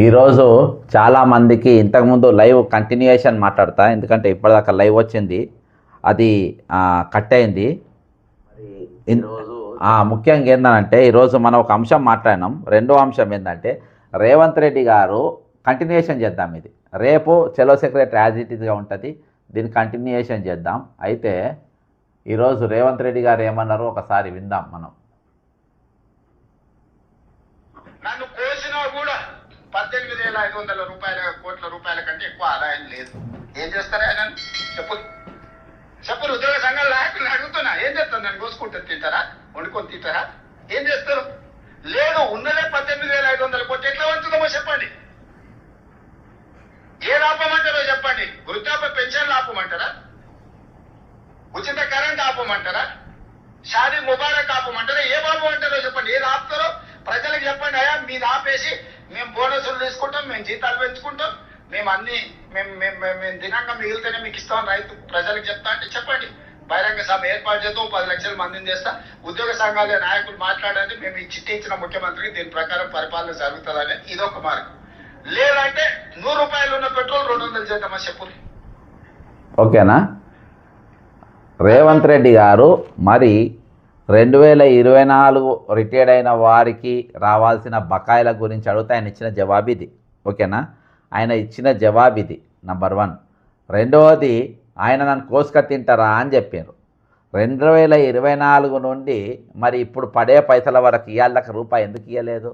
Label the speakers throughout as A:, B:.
A: ఈరోజు చాలామందికి ఇంతకుముందు లైవ్ కంటిన్యూయేషన్ మాట్లాడతా, ఎందుకంటే ఇప్పటిదాకా లైవ్ వచ్చింది, అది కట్ అయింది. ఈరోజు ముఖ్యంగా ఏంటంటే ఈరోజు మనం ఒక అంశం మాట్లాడినాం. రెండో అంశం ఏంటంటే రేవంత్ రెడ్డి గారు కంటిన్యూయేషన్ చేద్దాం. ఇది రేపు చెలో సెక్రటరీ యాజ్ ఇట్ ఈస్గా ఉంటుంది, దీన్ని కంటిన్యూయేషన్ చేద్దాం. అయితే ఈరోజు రేవంత్ రెడ్డి గారు ఏమన్నారో ఒకసారి విందాం మనం.
B: నన్ను కోసినా కూడా 18,500 కోట్ల రూపాయల కంటే ఎక్కువ ఆదాయం లేదు. ఏం చేస్తారు ఆయన? చెప్పు ఉద్యోగ సంఘాల నాయకులను అడుగుతున్నా, ఏం చేస్తారు? నన్ను కోసుకుంటారు, తింటారా? వండుకొని తింటారా? ఏం చేస్తారు? లేదు, ఉన్నదే 18,500 కోట్లు. ఎట్లా వంచుదామో చెప్పండి. ఏ ఆపమంటారో చెప్పండి. వృద్ధాప్య పెన్షన్లు ఆపమంటారా? ఉచిత కరెంట్ ఆపమంటారా? షాదీ ముబారక్ ఆపమంటారా? ఏ బాబు అంటారో చెప్పండి. ఏది ఆపుతారో ప్రజలకు చెప్పండి. అయ్యా మీది ఆపేసి మేము బోనసులు తీసుకుంటాం, మేము జీతాలు పెంచుకుంటాం, మేము అన్ని మేము దినంగా మిగిలితేనే మీకు ఇస్తాం రైతు ప్రజలకు చెప్తా అంటే చెప్పండి. బహిరంగ సభ ఏర్పాటు చేస్తాం, 10 లక్షల మందిని చేస్తా, ఉద్యోగ సంఘాల నాయకులు మాట్లాడండి, మేము ఈ చిట్టి ఇచ్చిన ముఖ్యమంత్రికి దీని ప్రకారం పరిపాలన జరుగుతుందని ఇదొక మార్గం. లేదంటే 100 రూపాయలు ఉన్న పెట్రోల్ 200 చేద్దామా చెప్పు.
A: ఓకేనా? రేవంత్ రెడ్డి గారు మరి 2024 రిటైర్డ్ అయిన వారికి రావాల్సిన బకాయిల గురించి అడిగితే ఆయన ఇచ్చిన జవాబు ఇది. ఓకేనా? ఆయన ఇచ్చిన జవాబు ఇది నంబర్ 1. రెండవది, ఆయన నన్ను కోసుక తింటారా అని చెప్పారు. 2024 నుండి మరి ఇప్పుడు పడే పైసల వరకు ఇవాళ రూపాయి ఎందుకు ఇవ్వలేదు?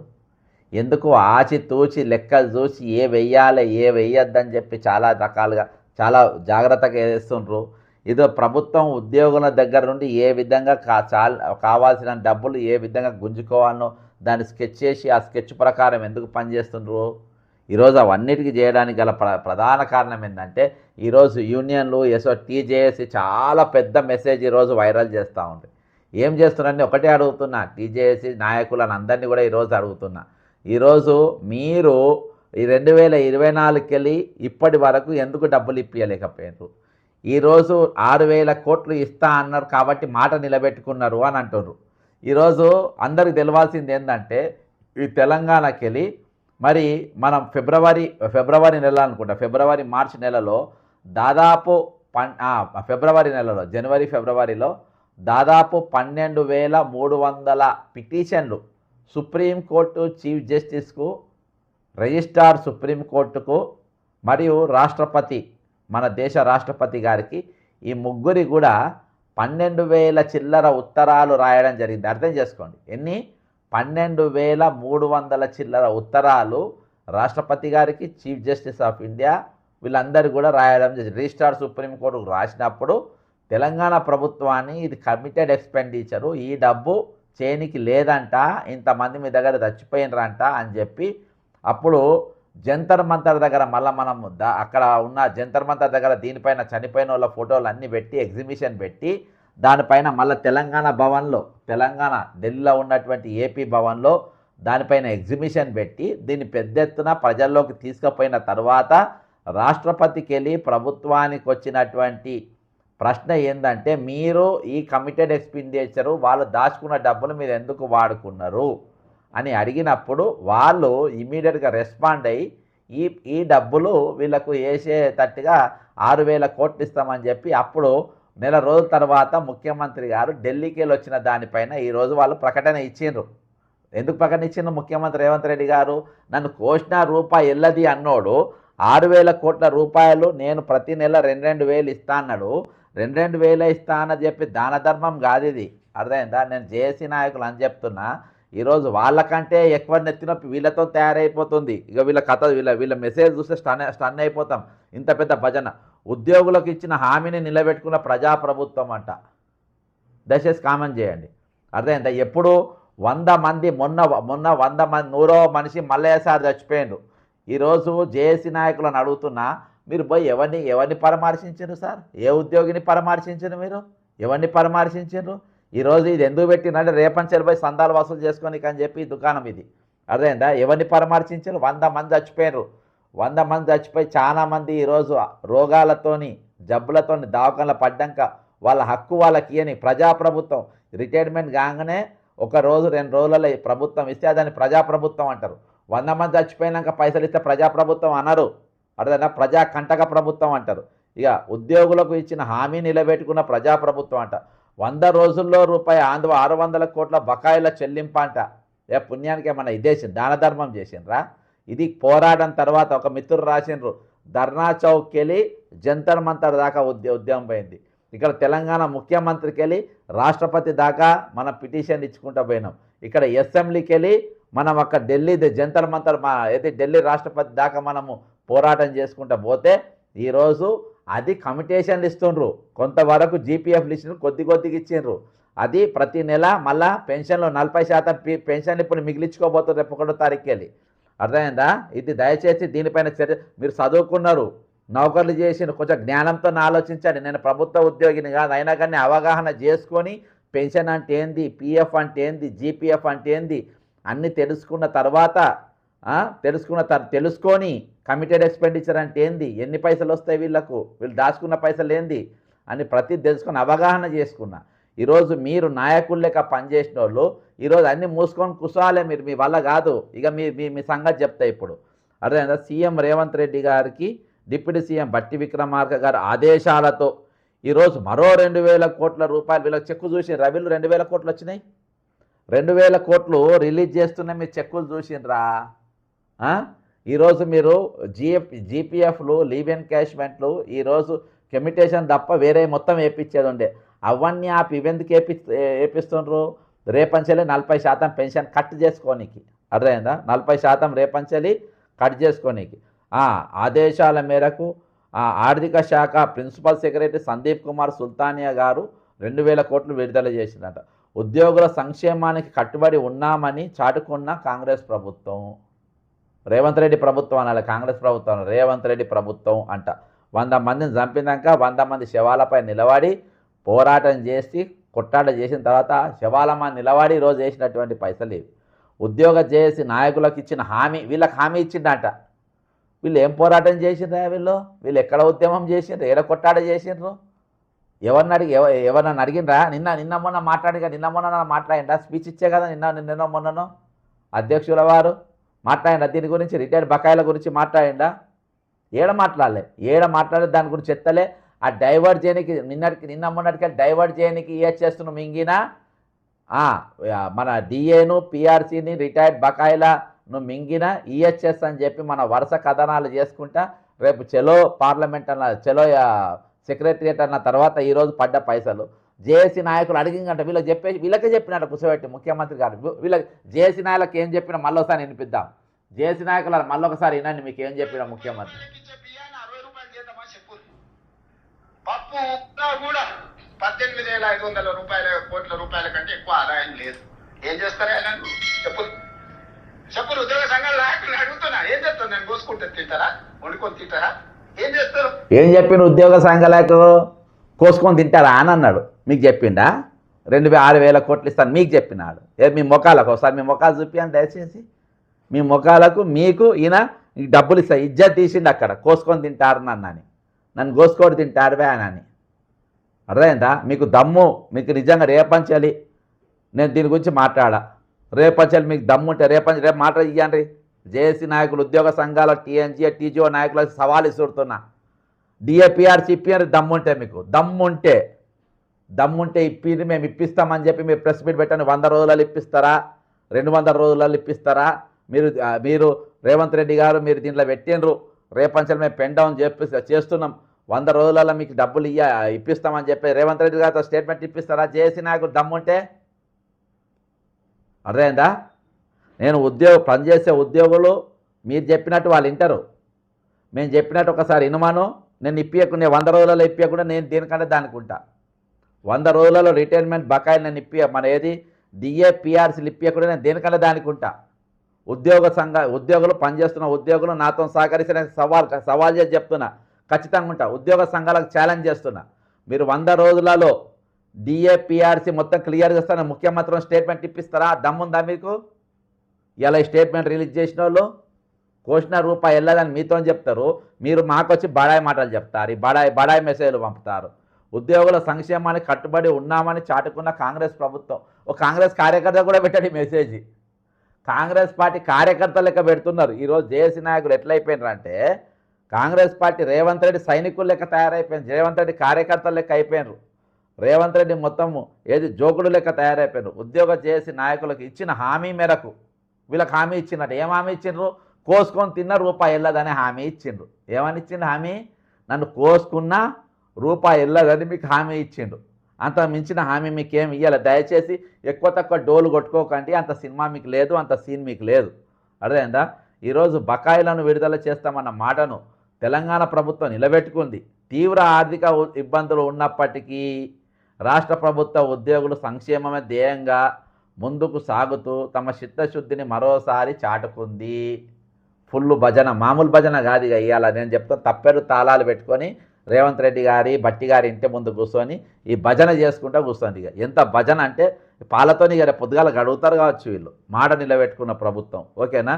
A: ఎందుకు ఆచి తూచి లెక్కలు చూసి ఏ వెయ్యాలి ఏ వెయ్యొద్దని చెప్పి చాలా రకాలుగా చాలా జాగ్రత్తగా వేస్తుండ్రు. ఇదో ప్రభుత్వం ఉద్యోగుల దగ్గర నుండి ఏ విధంగా కావాల్సిన డబ్బులు ఏ విధంగా గుంజుకోవాలనో దాన్ని స్కెచ్ చేసి ఆ స్కెచ్ ప్రకారం ఎందుకు పనిచేస్తుండ్రు? ఈరోజు అవన్నిటికీ చేయడానికి గల ప్రధాన కారణం ఏంటంటే ఈరోజు యూనియన్లు టీజేఏసీ చాలా పెద్ద మెసేజ్ ఈరోజు వైరల్ చేస్తూ ఉంది. ఏం చేస్తున్నారని ఒకటే అడుగుతున్నా, టీజేఏసీ నాయకులను అందరినీ కూడా ఈరోజు అడుగుతున్నా. ఈరోజు మీరు ఈ 2024కి వెళ్ళి ఇప్పటి వరకు ఎందుకు డబ్బులు ఇప్పించలేకపోయారు? ఈరోజు 6,000 కోట్లు ఇస్తా అన్నారు కాబట్టి మాట నిలబెట్టుకున్నారు అని అంటున్నారు. ఈరోజు అందరికి తెలియాల్సింది ఏంటంటే ఈ తెలంగాణకి వెళ్ళి మరి మనం ఫిబ్రవరి నెల అనుకుంటా, మార్చి నెలలో దాదాపు ఫిబ్రవరి నెలలో ఫిబ్రవరిలో దాదాపు 12,300 పిటిషన్లు సుప్రీంకోర్టు చీఫ్ జస్టిస్కు, రిజిస్ట్రార్ సుప్రీంకోర్టుకు మరియు రాష్ట్రపతి మన దేశ రాష్ట్రపతి గారికి ఈ ముగ్గురి కూడా 12,000 చిల్లర ఉత్తరాలు రాయడం జరిగింది. అర్థం చేసుకోండి, ఎన్ని 12,300 చిల్లర ఉత్తరాలు రాష్ట్రపతి గారికి, చీఫ్ జస్టిస్ ఆఫ్ ఇండియా వీళ్ళందరూ కూడా రాయడం జరిగింది. రిజిస్ట్రార్ సుప్రీంకోర్టుకు రాసినప్పుడు తెలంగాణ ప్రభుత్వాన్ని ఇది కమిటెడ్ ఎక్స్పెండిచరు, ఈ డబ్బు చేయనికి లేదంట, ఇంతమంది మీ దగ్గర చచ్చిపోయినరంట అని చెప్పి అప్పుడు జంతర్ మంతర్ దగ్గర మళ్ళీ మనం అక్కడ ఉన్న జంతర్ మంతర్ దగ్గర దీనిపైన చనిపోయిన వాళ్ళ ఫోటోలు అన్నీ పెట్టి ఎగ్జిబిషన్ పెట్టి దానిపైన మళ్ళీ తెలంగాణ ఢిల్లీలో ఉన్నటువంటి ఏపీ భవన్లో దానిపైన ఎగ్జిబిషన్ పెట్టి దీన్ని పెద్ద ఎత్తున ప్రజల్లోకి తీసుకుపోయిన తర్వాత రాష్ట్రపతికి వెళ్ళి ప్రభుత్వానికి వచ్చినటువంటి ప్రశ్న ఏంటంటే మీరు ఈ కమిటెడ్ ఎక్స్పెండిచరు వాళ్ళు దాచుకున్న డబ్బులు మీరు ఎందుకు వాడుకున్నారు అని అడిగినప్పుడు వాళ్ళు ఇమీడియట్గా రెస్పాండ్ అయ్యి ఈ డబ్బులు వీళ్ళకు వేసేటట్టుగా 6,000 కోట్లు ఇస్తామని చెప్పి అప్పుడు నెల రోజుల తర్వాత ముఖ్యమంత్రి గారు ఢిల్లీకి వెళ్ళి వచ్చిన దానిపైన ఈరోజు వాళ్ళు ప్రకటన ఇచ్చిండ్రు. ఎందుకు ప్రకటన ఇచ్చిండ్రు ముఖ్యమంత్రి రేవంత్ రెడ్డి గారు? నన్ను కోసిన రూపాయి ఎల్లది అన్నోడు 6,000 కోట్ల రూపాయలు నేను ప్రతి నెల 2,000 ఇస్తా అన్నాడు. 2,000 ఇస్తా అని చెప్పి దాన ధర్మం కాదు ఇది. అర్థమైందా? నేను జేఏసీ నాయకులు అని చెప్తున్నా. ఈరోజు వాళ్ళకంటే ఎక్కువ నెత్తినొప్పి వీళ్ళతో తయారైపోతుంది. ఇక వీళ్ళ కథ వీళ్ళ మెసేజ్ చూస్తే స్టన్ అయిపోతాం. ఇంత పెద్ద భజన, ఉద్యోగులకు ఇచ్చిన హామీని నిలబెట్టుకున్న ప్రజాప్రభుత్వం అంట. దయచేసి కామెంట్ చేయండి. అర్థమైందా? ఎప్పుడు 100 మంది మొన్న 100 మంది 100వ మనిషి మల్లయ్య సార్ చచ్చిపోయిండు. ఈరోజు జేఏసీ నాయకులను అడుగుతున్నా, మీరు పోయి ఎవరిని పరామర్శించారు సార్? ఏ ఉద్యోగిని పరామర్శించారు? మీరు ఎవరిని పరామర్శించారు? ఈరోజు ఇది ఎందుకు పెట్టిందంటే రేపంచెలు పోయి సందాలు వసూలు చేసుకొని అని చెప్పి దుకాణం ఇది. అర్థమైందా? ఎవరిని పరామర్శించారు? 100 మంది చచ్చిపోయారు. 100 మంది చచ్చిపోయి చాలామంది ఈరోజు రోగాలతోని జబ్బులతోని దవాఖానలో పడ్డాక వాళ్ళ హక్కు వాళ్ళకి ఇయని ప్రజాప్రభుత్వం రిటైర్మెంట్ కాగానే 1 రోజు 2 రోజులలో ప్రభుత్వం ఇస్తే దాన్ని ప్రజాప్రభుత్వం అంటారు. 100 మంది చచ్చిపోయినాక పైసలు ఇస్తే ప్రజాప్రభుత్వం అనరు, అర్థమైనా? ప్రజా కంటక ప్రభుత్వం అంటారు. ఇక ఉద్యోగులకు ఇచ్చిన హామీ నిలబెట్టుకున్న ప్రజాప్రభుత్వం అంట. 100 రోజుల్లో రూపాయి 600 కోట్ల బకాయిల చెల్లింప అంట. ఏ పుణ్యానికి ఏమన్నా ఇదేసి దాన ధర్మం చేసిండ్రా? ఇది పోరాటం తర్వాత ఒక మిత్రుడు రాసిండ్రు, ధర్నా చౌక్కి వెళ్ళి జంతర్ మంతర్ దాకా ఉద్యమం పోయింది. ఇక్కడ తెలంగాణ ముఖ్యమంత్రికి వెళ్ళి రాష్ట్రపతి దాకా మనం పిటిషన్ ఇచ్చుకుంటూ పోయినాం. ఇక్కడ అసెంబ్లీకి వెళ్ళి మనం అక్కడ ఢిల్లీ జంతర్ మంతర్ అయితే ఢిల్లీ రాష్ట్రపతి దాకా మనము పోరాటం చేసుకుంటూ పోతే ఈరోజు అది కమిటేషన్లు ఇస్తుండ్రు, కొంతవరకు జీపీఎఫ్లు ఇచ్చిండ్రు, కొద్దిగా ఇచ్చిండ్రు. అది ప్రతి నెల మళ్ళా పెన్షన్లో 40% పెన్షన్లు ఇప్పుడు మిగిలించుకోబోతుంది రేపు 1వ తారీఖుకి వెళ్ళి. అర్థమైందా? ఇది దయచేసి దీనిపైన చర్య. మీరు చదువుకున్నారు, నౌకర్లు చేసిన కొంచెం జ్ఞానంతో ఆలోచించండి. నేను ప్రభుత్వ ఉద్యోగిని కాదు, అయినా కానీ అవగాహన చేసుకొని పెన్షన్ అంటే ఏంది, పిఎఫ్ అంటే ఏంది, జీపీఎఫ్ అంటే ఏంది అన్నీ తెలుసుకున్న తర్వాత తెలుసుకొని కమిటెడ్ ఎక్స్పెండిచర్ అంటే ఏంది, ఎన్ని పైసలు వస్తాయి వీళ్ళు దాచుకున్న పైసలు ఏంది అని ప్రతి తెలుసుకొని అవగాహన చేసుకున్నా. ఈరోజు మీరు నాయకులు లెక్క పనిచేసిన వాళ్ళు ఈరోజు అన్నీ మూసుకొని కూర్చోవాలి. మీరు మీ వల్ల కాదు. ఇక మీ సంగతి చెప్తా ఇప్పుడు. అర్థమైందా? సీఎం రేవంత్ రెడ్డి గారికి డిప్యూటీ సీఎం బట్టి విక్రమార్క గారి ఆదేశాలతో ఈరోజు మరో 2000 కోట్ల రూపాయలు వీళ్ళకి చెక్కు చూసి రవిలు 2000 కోట్లు వచ్చినాయి. 2000 కోట్లు రిలీజ్ చేస్తున్న మీరు చెక్కులు చూసిండ్రా? ఈరోజు మీరు జీపీఎఫ్లు లీవ్ ఎన్కాష్మెంట్లు ఈరోజు కమిటేషన్ తప్ప వేరే మొత్తం వేయించేది ఉండే. అవన్నీ ఆపి ఇవెందుకు వేపిస్తుండ్రు? రేపంచలి 40% పెన్షన్ కట్ చేసుకోనికి. అర్థమైందా? 40% రేపంచలి కట్ చేసుకోనికి ఆదేశాల మేరకు ఆర్థిక శాఖ ప్రిన్సిపల్ సెక్రటరీ సందీప్ కుమార్ సుల్తానియా గారు 2000 కోట్లు విడుదల చేసిందట. ఉద్యోగుల సంక్షేమానికి కట్టుబడి ఉన్నామని చాటుకున్న కాంగ్రెస్ ప్రభుత్వం. రేవంత్ రెడ్డి ప్రభుత్వం అనాలి, కాంగ్రెస్ ప్రభుత్వం, రేవంత్ రెడ్డి ప్రభుత్వం అంట. 100 మందిని చంపినాక 100 మంది శవాలపై నిలబడి పోరాటం చేసి కొట్టాట చేసిన తర్వాత శవాల మీద నిలబడి ఈరోజు వేసినటువంటి పైసలు ఇవి. ఉద్యోగ చేసి నాయకులకు ఇచ్చిన హామీ వీళ్ళకి హామీ ఇచ్చిండట. వీళ్ళు ఏం పోరాటం చేసిండ్రా? వీళ్ళు ఎక్కడ ఉద్యమం చేసిండ్రు? ఏడ కొట్టాట చేసిండ్రు? ఎవరినన్ను అడిగిండ్రా? నిన్న మొన్న మాట్లాడిండ్రా? స్పీచ్ ఇచ్చే కదా నిన్న మొన్ననో అధ్యక్షుల వారు మాట్లాడిండా? దీని గురించి రిటైర్డ్ బకాయిల గురించి మాట్లాడిండా? ఏడ మాట్లాడలే దాని గురించి ఎత్తలే. ఆ డైవర్ట్ చేయడానికి నిన్న మొన్నటికి డైవర్ట్ చేయడానికి చేస్తున్న మింగినా మన డిఏను పిఆర్సీని రిటైర్డ్ బకాయిలను మింగిన ఈహెచ్ఎస్ అని చెప్పి మన వరుస కథనాలు చేసుకుంటా రేపు చెలో పార్లమెంట్ అన్న చెలో సెక్రటరియట్ అన్న తర్వాత ఈరోజు పడ్డ పైసలు జేఏసీ నాయకులు అడిగిందంట. వీళ్ళకే చెప్పినట్టు కూర్చోబెట్టి ముఖ్యమంత్రి గారు వీళ్ళకి జేఏసీ నాయకులకు ఏం చెప్పినా మళ్ళొకసారి వినిపిద్దాం. జేఏసీ నాయకులు మళ్ళొకసారి వినండి మీకు ఏం చెప్పిన ముఖ్యమంత్రి.
B: పప్పు ఉప్పు కూడా 18,500 కోట్ల రూపాయల కంటే ఎక్కువ ఆదాయం లేదు. ఏం చేస్తారా చెప్పులు ఉద్యోగ సంఘాల నాయకులు అడుగుతున్నా, ఏం చేస్తారు? నేను కోసుకుంటే తింటారా, వండుకొని తింటారా, ఏం చేస్తారు?
A: ఏం చెప్పిన ఉద్యోగ సంఘాలకు కోసుకొని తింటారా అని అన్నాడు. మీకు చెప్పిండా? 6,000 కోట్లు ఇస్తాను మీకు చెప్పినాడు. మీ మొఖాలకు ఒకసారి మీ మొఖాలు చూపించండి దయచేసి. మీ మొఖాలకు మీకు ఈయన డబ్బులు ఇస్తా ఇజ్జత్ తీసిండు అక్కడ కోసుకొని తింటారు నన్ను కోసుకొని తింటారు అని. అర్థమైందా? మీకు దమ్ము, మీకు నిజంగా రేపంచాలి. నేను దీని గురించి మాట్లాడా. రేపంచాలి మీకు దమ్ము ఉంటే రేపు మాట ఇవ్వండి. జేఏసీ నాయకులు ఉద్యోగ సంఘాల టీఎన్జీఏ టీజీఓ నాయకులకు సవాల్ ఇస్తున్నా. డిఏపిఆర్సీ ఇప్పిని దమ్ముంటే మీకు దమ్ముంటే ఇప్పింది మేము ఇప్పిస్తామని చెప్పి మీరు ప్రెస్ మీట్ పెట్టండి. 100 రోజులలో ఇప్పిస్తారా? 200 రోజులలో ఇప్పిస్తారా? మీరు రేవంత్ రెడ్డి గారు మీరు దీంట్లో పెట్టినరు రేపంచలు మేము పెన్ డౌన్ చేస్తున్నాం 100 రోజులలో మీకు డబ్బులు ఇప్పిస్తామని చెప్పి రేవంత్ రెడ్డి గారితో స్టేట్మెంట్ ఇప్పిస్తారా? జేఏసీ నాయకులు దమ్ముంటే. అర్థమైందా? నేను పనిచేసే ఉద్యోగులు మీరు చెప్పినట్టు వాళ్ళు వింటారు. మేము చెప్పినట్టు ఒకసారి ఇనుమాను. నేను 100 రోజులలో ఇప్పకుండా నేను దేనికంటే దానికి ఉంటా. 100 రోజులలో రిటైర్మెంట్ బకాయిలు నేను మన ఏది డిఏపిఆర్సీలు ఇప్పకుండా నేను దేనికంటే దానికి ఉంటా. ఉద్యోగులు పనిచేస్తున్న ఉద్యోగులు నాతో సహకరిస్తే నేను సవాల్ చేసి చెప్తున్నా, ఖచ్చితంగా ఉంటా. ఉద్యోగ సంఘాలకు ఛాలెంజ్ చేస్తున్నా, మీరు 100 రోజులలో డిఏపిఆర్సీ మొత్తం క్లియర్ చేస్తాను ముఖ్యమంత్రి స్టేట్మెంట్ ఇప్పిస్తారా? దమ్ముందా మీకు? ఇలా స్టేట్మెంట్ రిలీజ్ చేసిన వాళ్ళు కోసిన రూపాయి వెళ్ళదని మీతో చెప్తారు. మీరు మాకొచ్చి బడాయి మాటలు చెప్తారు, బడాయి మెసేజ్లు పంపుతారు. ఉద్యోగుల సంక్షేమానికి కట్టుబడి ఉన్నామని చాటుకున్న కాంగ్రెస్ ప్రభుత్వం. ఒక కాంగ్రెస్ కార్యకర్త కూడా పెట్టండి మెసేజ్. కాంగ్రెస్ పార్టీ కార్యకర్తలు లెక్క పెడుతున్నారు. ఈరోజు జేఏసీ నాయకులు ఎట్లయిపోయినారు అంటే కాంగ్రెస్ పార్టీ రేవంత్ రెడ్డి సైనికులు లెక్క తయారైపోయింది, రేవంత్ రెడ్డి కార్యకర్తలు లెక్క అయిపోయినారు, రేవంత్ రెడ్డి మొత్తము ఏది జోకుడు లెక్క తయారైపోయినారు. ఉద్యోగ జేఏసీ నాయకులకు ఇచ్చిన హామీ మేరకు వీళ్ళకి హామీ ఇచ్చినట్టు ఏం హామీ ఇచ్చిండ్రు? కోసుకొని తిన్న రూపాయి వెళ్ళదని హామీ ఇచ్చిండ్రు. ఏమని ఇచ్చిండు హామీ? నన్ను కోసుకున్న రూపాయి వెళ్ళదని మీకు హామీ ఇచ్చిండు. అంత మించిన హామీ మీకు ఏమి ఇవ్వాలి. దయచేసి ఎక్కువ తక్కువ డోలు కొట్టుకోకండి, అంత సినిమా మీకు లేదు, అంత సీన్ మీకు లేదు. అర్థమైందా? ఈరోజు బకాయిలను విడుదల చేస్తామన్న మాటను తెలంగాణ ప్రభుత్వం నిలబెట్టుకుంది. తీవ్ర ఆర్థిక ఇబ్బందులు ఉన్నప్పటికీ రాష్ట్ర ప్రభుత్వ ఉద్యోగులు సంక్షేమమే ధ్యేయంగా ముందుకు సాగుతూ తమ చిత్తశుద్ధిని మరోసారి చాటుకుంది. ఫుల్ భజన, మామూలు భజన కాదు ఇక ఇవాళ. నేను చెప్తాను, తప్పెరు తాళాలు పెట్టుకొని రేవంత్ రెడ్డి గారి బట్టి గారి ఇంటి ముందు కూర్చొని ఈ భజన చేసుకుంటూ కూర్చోండి. ఇక ఎంత భజన అంటే పాలతోని ఇక పొద్దుగాల గడుగుతారు కావచ్చు వీళ్ళు. మాట నిలబెట్టుకున్న ప్రభుత్వం. ఓకేనా?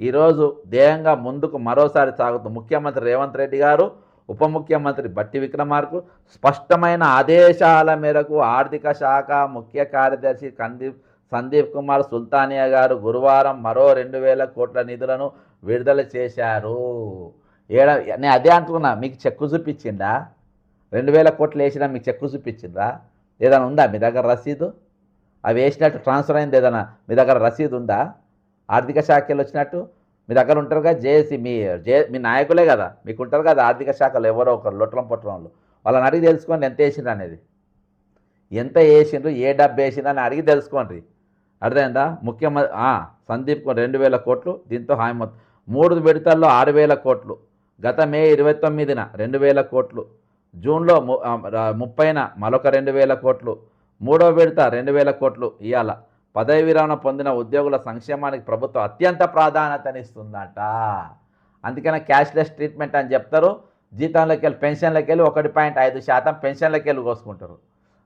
A: ఈరోజు ధ్యేయంగా ముందుకు మరోసారి సాగుతూ ముఖ్యమంత్రి రేవంత్ రెడ్డి గారు, ఉప ముఖ్యమంత్రి బట్టి విక్రమార్కు స్పష్టమైన ఆదేశాల మేరకు ఆర్థిక శాఖ ముఖ్య కార్యదర్శి సందీప్ కుమార్ సుల్తానియా గారు గురువారం మరో 2,000 కోట్ల నిధులను విడుదల చేశారు. నేను అదే అంటున్నా, మీకు చెక్కు చూపించిందా? 2,000 కోట్లు వేసినా మీకు చెక్కు చూపించిందా? ఏదైనా ఉందా మీ దగ్గర రసీదు? అవి వేసినట్టు ట్రాన్స్ఫర్ అయింది ఏదైనా మీ దగ్గర రసీదు ఉందా? ఆర్థిక శాఖలు వచ్చినట్టు మీ దగ్గర ఉంటారు కదా, జేఏసీ మీ నాయకులే కదా, మీకు ఉంటారు కదా ఆర్థిక శాఖలో ఎవరో ఒకరు లొట్లం పొట్లంలో. వాళ్ళని అడిగి తెలుసుకోండి ఎంత వేసిండ్రు అనేది, ఎంత వేసిండ్రు, ఏ డబ్బు వేసిండ్రు అని అడిగి తెలుసుకోండి. అర్థమైందా? ముఖ్యమంత్రి సందీప్ 2,000 కోట్లు, దీంతో హామీ మొత్తం 3 విడతల్లో 6,000 కోట్లు, గత మే 29న 2,000 కోట్లు, జూన్లో 30న మరొక 2,000 కోట్లు, 3వ విడత 2,000 కోట్లు. ఇవాళ పదవి విరమణ పొందిన ఉద్యోగుల సంక్షేమానికి ప్రభుత్వం అత్యంత ప్రాధాన్యతనిస్తుందట. అందుకనే క్యాష్లెస్ ట్రీట్మెంట్ అని చెప్తారు. జీతంలోకి వెళ్ళి పెన్షన్లోకి వెళ్ళి 1.5% పెన్షన్లోకి వెళ్ళి కోసుకుంటారు.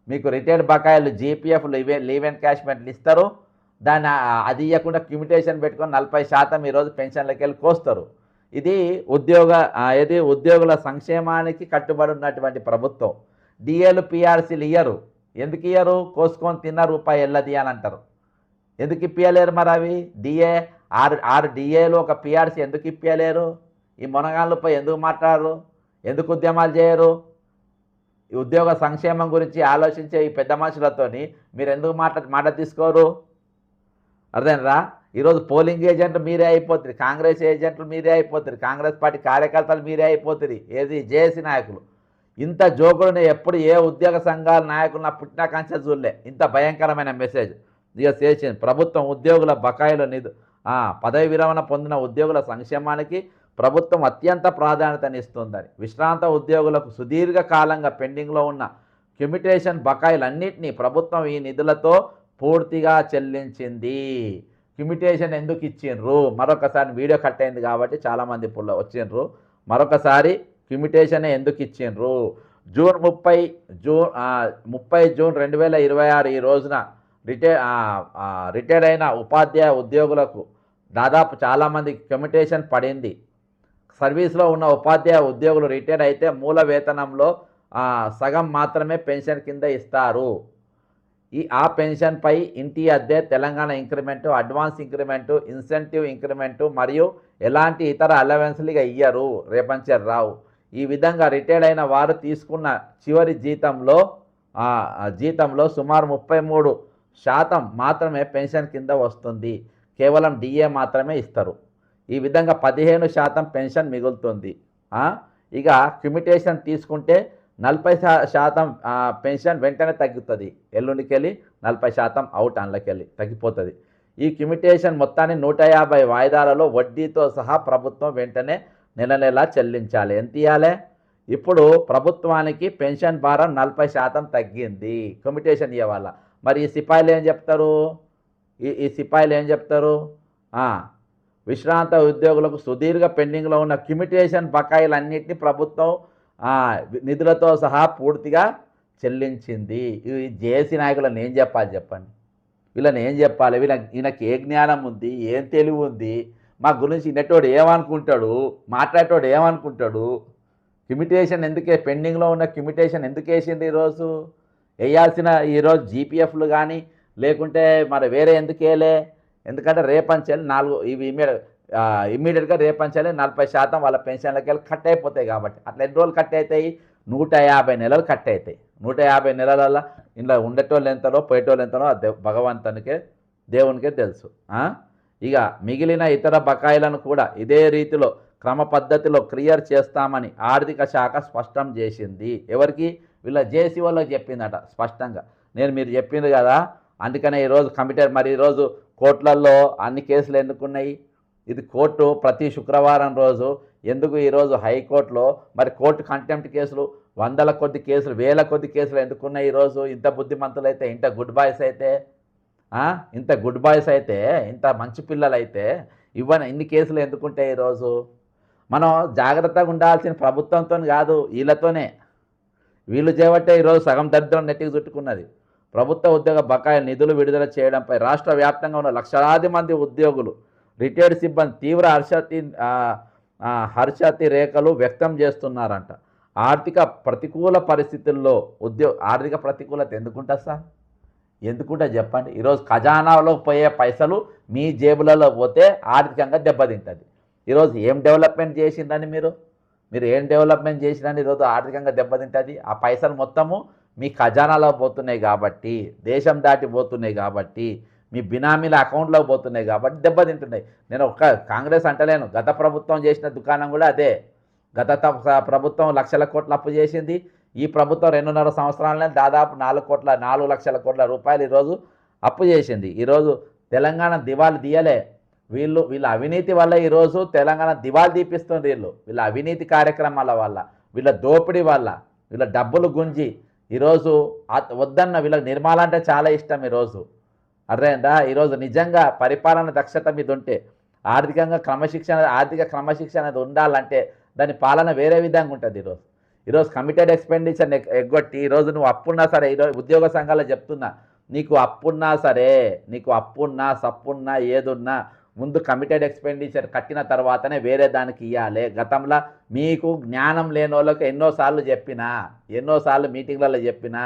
A: మీకు రిటైర్డ్ బకాయిలు జీపీఎఫ్ లీవ్ ఎన్కాష్మెంట్లు ఇస్తారు. దాన్ని అది ఇవ్వకుండా క్యూమిటేషన్ పెట్టుకొని 40% ఈరోజు పెన్షన్లోకి వెళ్ళి కోస్తారు. ఇది ఉద్యోగుల సంక్షేమానికి కట్టుబడి ఉన్నటువంటి ప్రభుత్వం. డిఏలు పిఆర్సీలు ఇయ్యరు. ఎందుకు ఇయ్యరు? కోసుకొని తిన్న రూపాయి వెళ్ళది అని అంటారు. ఎందుకు ఇప్పియలేరు మరి అవి? డిఏ 6 డిఏలు ఒక పిఆర్సీ ఎందుకు ఇప్పియలేరు? ఈ మునగాళ్ళపై ఎందుకు మాట్లాడరు? ఎందుకు ఉద్యమాలు చేయరు? ఈ ఉద్యోగ సంక్షేమం గురించి ఆలోచించే ఈ పెద్ద మనుషులతోని మీరు ఎందుకు మాట తీసుకోరు? అర్థమైనరా? ఈరోజు పోలింగ్ ఏజెంట్లు మీరే అయిపోతుంది, కాంగ్రెస్ ఏజెంట్లు మీరే అయిపోతుంది, కాంగ్రెస్ పార్టీ కార్యకర్తలు మీరే అయిపోతుంది. ఏది జేఏసీ నాయకులు. ఇంత జోకుడుని ఎప్పుడు ఏ ఉద్యోగ సంఘాల నాయకులు నా పుట్టిన కంచె చూడలే. ఇంత భయంకరమైన మెసేజ్ ఇక చేసింది ప్రభుత్వం. ఉద్యోగుల బకాయిల పదవి విరమణ పొందిన ఉద్యోగుల సంక్షేమానికి ప్రభుత్వం అత్యంత ప్రాధాన్యతనిస్తుందని, విశ్రాంత ఉద్యోగులకు సుదీర్ఘకాలంగా పెండింగ్లో ఉన్న క్యూమిటేషన్ బకాయిలన్నింటినీ ప్రభుత్వం ఈ నిధులతో పూర్తిగా చెల్లించింది. క్యూమిటేషన్ ఎందుకు ఇచ్చిండ్రు? మరొకసారి వీడియో కట్ అయింది కాబట్టి చాలామంది ఇప్పుడు వచ్చిండ్రు. మరొకసారి క్యూమిటేషన్ ఎందుకు ఇచ్చిండ్రు? జూన్ 30 జూన్ 2026 ఈ రోజున రిటైర్డ్ అయిన ఉపాధ్యాయ ఉద్యోగులకు దాదాపు చాలామంది క్యూమిటేషన్ పడింది. సర్వీస్లో ఉన్న ఉపాధ్యాయ ఉద్యోగులు రిటైర్ అయితే మూల వేతనంలో సగం మాత్రమే పెన్షన్ కింద ఇస్తారు. ఆ పెన్షన్పై ఇంటి అద్దె, Telangana increment, advance increment, incentive increment మరియు ఎలాంటి ఇతర అలవెన్స్లుగా ఇయ్యరు, రేపంచర్ రావు. ఈ విధంగా రిటైర్డ్ అయిన వారు తీసుకున్న చివరి జీతంలో సుమారు 33% మాత్రమే పెన్షన్ కింద వస్తుంది. కేవలం డిఏ మాత్రమే ఇస్తారు. ఈ విధంగా 15% పెన్షన్ మిగులుతుంది. ఇక క్యూమిటేషన్ తీసుకుంటే 40% పెన్షన్ వెంటనే తగ్గుతుంది. ఎల్లుండికి వెళ్ళి 40% అవుట్ అందులోకెళ్ళి తగ్గిపోతుంది. ఈ క్యూమిటేషన్ మొత్తాన్ని 150 వాయిదాలలో వడ్డీతో సహా ప్రభుత్వం వెంటనే నెల చెల్లించాలి. ఎంత ఇవ్వాలి? ఇప్పుడు ప్రభుత్వానికి పెన్షన్ భారం 40% తగ్గింది క్యూమిటేషన్ ఇవ్వాల. మరి ఈ సిపాయిలు ఏం చెప్తారు? ఈ సిపాయిలు ఏం చెప్తారు? విశ్రాంత ఉద్యోగులకు సుదీర్ఘ పెండింగ్లో ఉన్న క్యూమిటేషన్ బకాయిలన్నింటినీ ప్రభుత్వం నిధులతో సహా పూర్తిగా చెల్లించింది. ఈ జేఏసీ నాయకులను ఏం చెప్పాలి చెప్పండి? వీళ్ళని ఏం చెప్పాలి? ఈయనకి ఏ జ్ఞానం ఉంది, ఏం తెలివి ఉంది? మా గురించి వినేటోడు ఏమనుకుంటాడు, మాట్లాడేటోడు ఏమనుకుంటాడు? క్యూమిటేషన్ ఎందుకే పెండింగ్లో ఉన్న క్యూమిటేషన్ ఎందుకు వేసింది? ఈరోజు వేయాల్సిన ఈరోజు జీపీఎఫ్లు కానీ లేకుంటే మరి వేరే ఎందుకు వేయలే? ఎందుకంటే రేపంచెల్లి 4 ఇవి ఇమ్మీడియట్గా రేపంచెల్లి 40% వాళ్ళ పెన్షన్లకి వెళ్ళి కట్ అయిపోతాయి కాబట్టి. అట్లా ఎన్ని రోజులు కట్ అవుతాయి? 150 నెలలు కట్ అవుతాయి. 150 నెలల ఇంట్లో ఉండేటోళ్ళు ఎంతనో పోయేటోళ్ళు ఎంతనో భగవంతునికే దేవునికే తెలుసు. ఇక మిగిలిన ఇతర బకాయిలను కూడా ఇదే రీతిలో క్రమ పద్ధతిలో క్లియర్ చేస్తామని ఆర్థిక శాఖ స్పష్టం చేసింది. ఎవరికి? వీళ్ళ జేసీ వాళ్ళకి చెప్పిందట స్పష్టంగా. మీరు చెప్పింది కదా, అందుకనే ఈరోజు కమిటెడ్. మరి ఈరోజు కోర్టులలో అన్ని కేసులు ఎందుకున్నాయి? ఇది కోర్టు ప్రతి శుక్రవారం రోజు ఎందుకు ఈరోజు హైకోర్టులో మరి కోర్టు కంటెంప్ట్ కేసులు వందల కొద్ది కేసులు వేల కొద్ది కేసులు ఎందుకున్నాయి ఈరోజు? ఇంత బుద్ధిమంతులైతే, ఇంత గుడ్ బాయ్స్ అయితే, ఇంత మంచి పిల్లలైతే ఇన్ని కేసులు ఎందుకుంటాయి ఈరోజు? మనం జాగ్రత్తగా ఉండాల్సిన ప్రభుత్వంతో కాదు, వీళ్ళతోనే. వీళ్ళు చేయబట్టే ఈరోజు సగం దరిద్రం నెట్టికి చుట్టుకున్నది. ప్రభుత్వ ఉద్యోగ బకాయిల నిధులు విడుదల చేయడంపై రాష్ట్ర వ్యాప్తంగా ఉన్న లక్షలాది మంది ఉద్యోగులు, రిటైర్డ్ సిబ్బంది తీవ్ర హర్షాతిరేకలు వ్యక్తం చేస్తున్నారంట. ఆర్థిక ప్రతికూల పరిస్థితుల్లో ఆర్థిక ప్రతికూలత ఎందుకుంటుంది సార్? ఎందుకుంటే చెప్పండి. ఈరోజు ఖజానాలో పోయే పైసలు మీ జేబులలో పోతే ఆర్థికంగా దెబ్బతింటుంది. ఈరోజు ఏం డెవలప్మెంట్ చేసిందని మీరు ఏం డెవలప్మెంట్ చేసినని ఈరోజు ఆర్థికంగా దెబ్బతింటుంది? ఆ పైసలు మొత్తము మీ ఖజానాలో పోతున్నాయి కాబట్టి, దేశం దాటి పోతున్నాయి కాబట్టి, మీ బినామీల అకౌంట్లో పోతున్నాయి కాబట్టి దెబ్బతింటున్నాయి. నేను కాంగ్రెస్ అంటలేను, గత ప్రభుత్వం చేసిన దుకాణం కూడా అదే. గత ప్రభుత్వం లక్షల కోట్ల అప్పు చేసింది. ఈ ప్రభుత్వం 2.5 సంవత్సరాలనే దాదాపు 4 లక్షల కోట్ల రూపాయలు ఈరోజు అప్పు చేసింది. ఈరోజు తెలంగాణ దివాళి తీయలే. వీళ్ళ అవినీతి వల్ల ఈరోజు తెలంగాణ దివాళి తీపిస్తుంది. వీళ్ళ అవినీతి కార్యక్రమాల వల్ల, వీళ్ళ దోపిడీ వల్ల, వీళ్ళ డబ్బులు గుంజి ఈరోజు వద్దన్న వీళ్ళకి నిర్మాణ అంటే చాలా ఇష్టం. ఈరోజు అర్థమైందా? ఈరోజు నిజంగా పరిపాలన దక్షత మీద ఉంటే, ఆర్థిక క్రమశిక్షణ అనేది ఉండాలంటే దాని పాలన వేరే విధంగా ఉంటుంది. ఈరోజు కమిటెడ్ ఎక్స్పెండిచర్ ఎగ్గొట్టి ఈరోజు నువ్వు అప్పున్నా సరే, ఈరోజు ఉద్యోగ సంఘాలు చెప్తున్నా, నీకు అప్పున్నా సరే, నీకు అప్పున్నా సప్పున్నా ఏదున్నా ముందు కమిటెడ్ ఎక్స్పెండిచర్ కట్టిన తర్వాతనే వేరే దానికి ఇవ్వాలి. గతంలో మీకు జ్ఞానం లేని వాళ్ళకి ఎన్నోసార్లు చెప్పినా, ఎన్నోసార్లు మీటింగ్లలో చెప్పినా,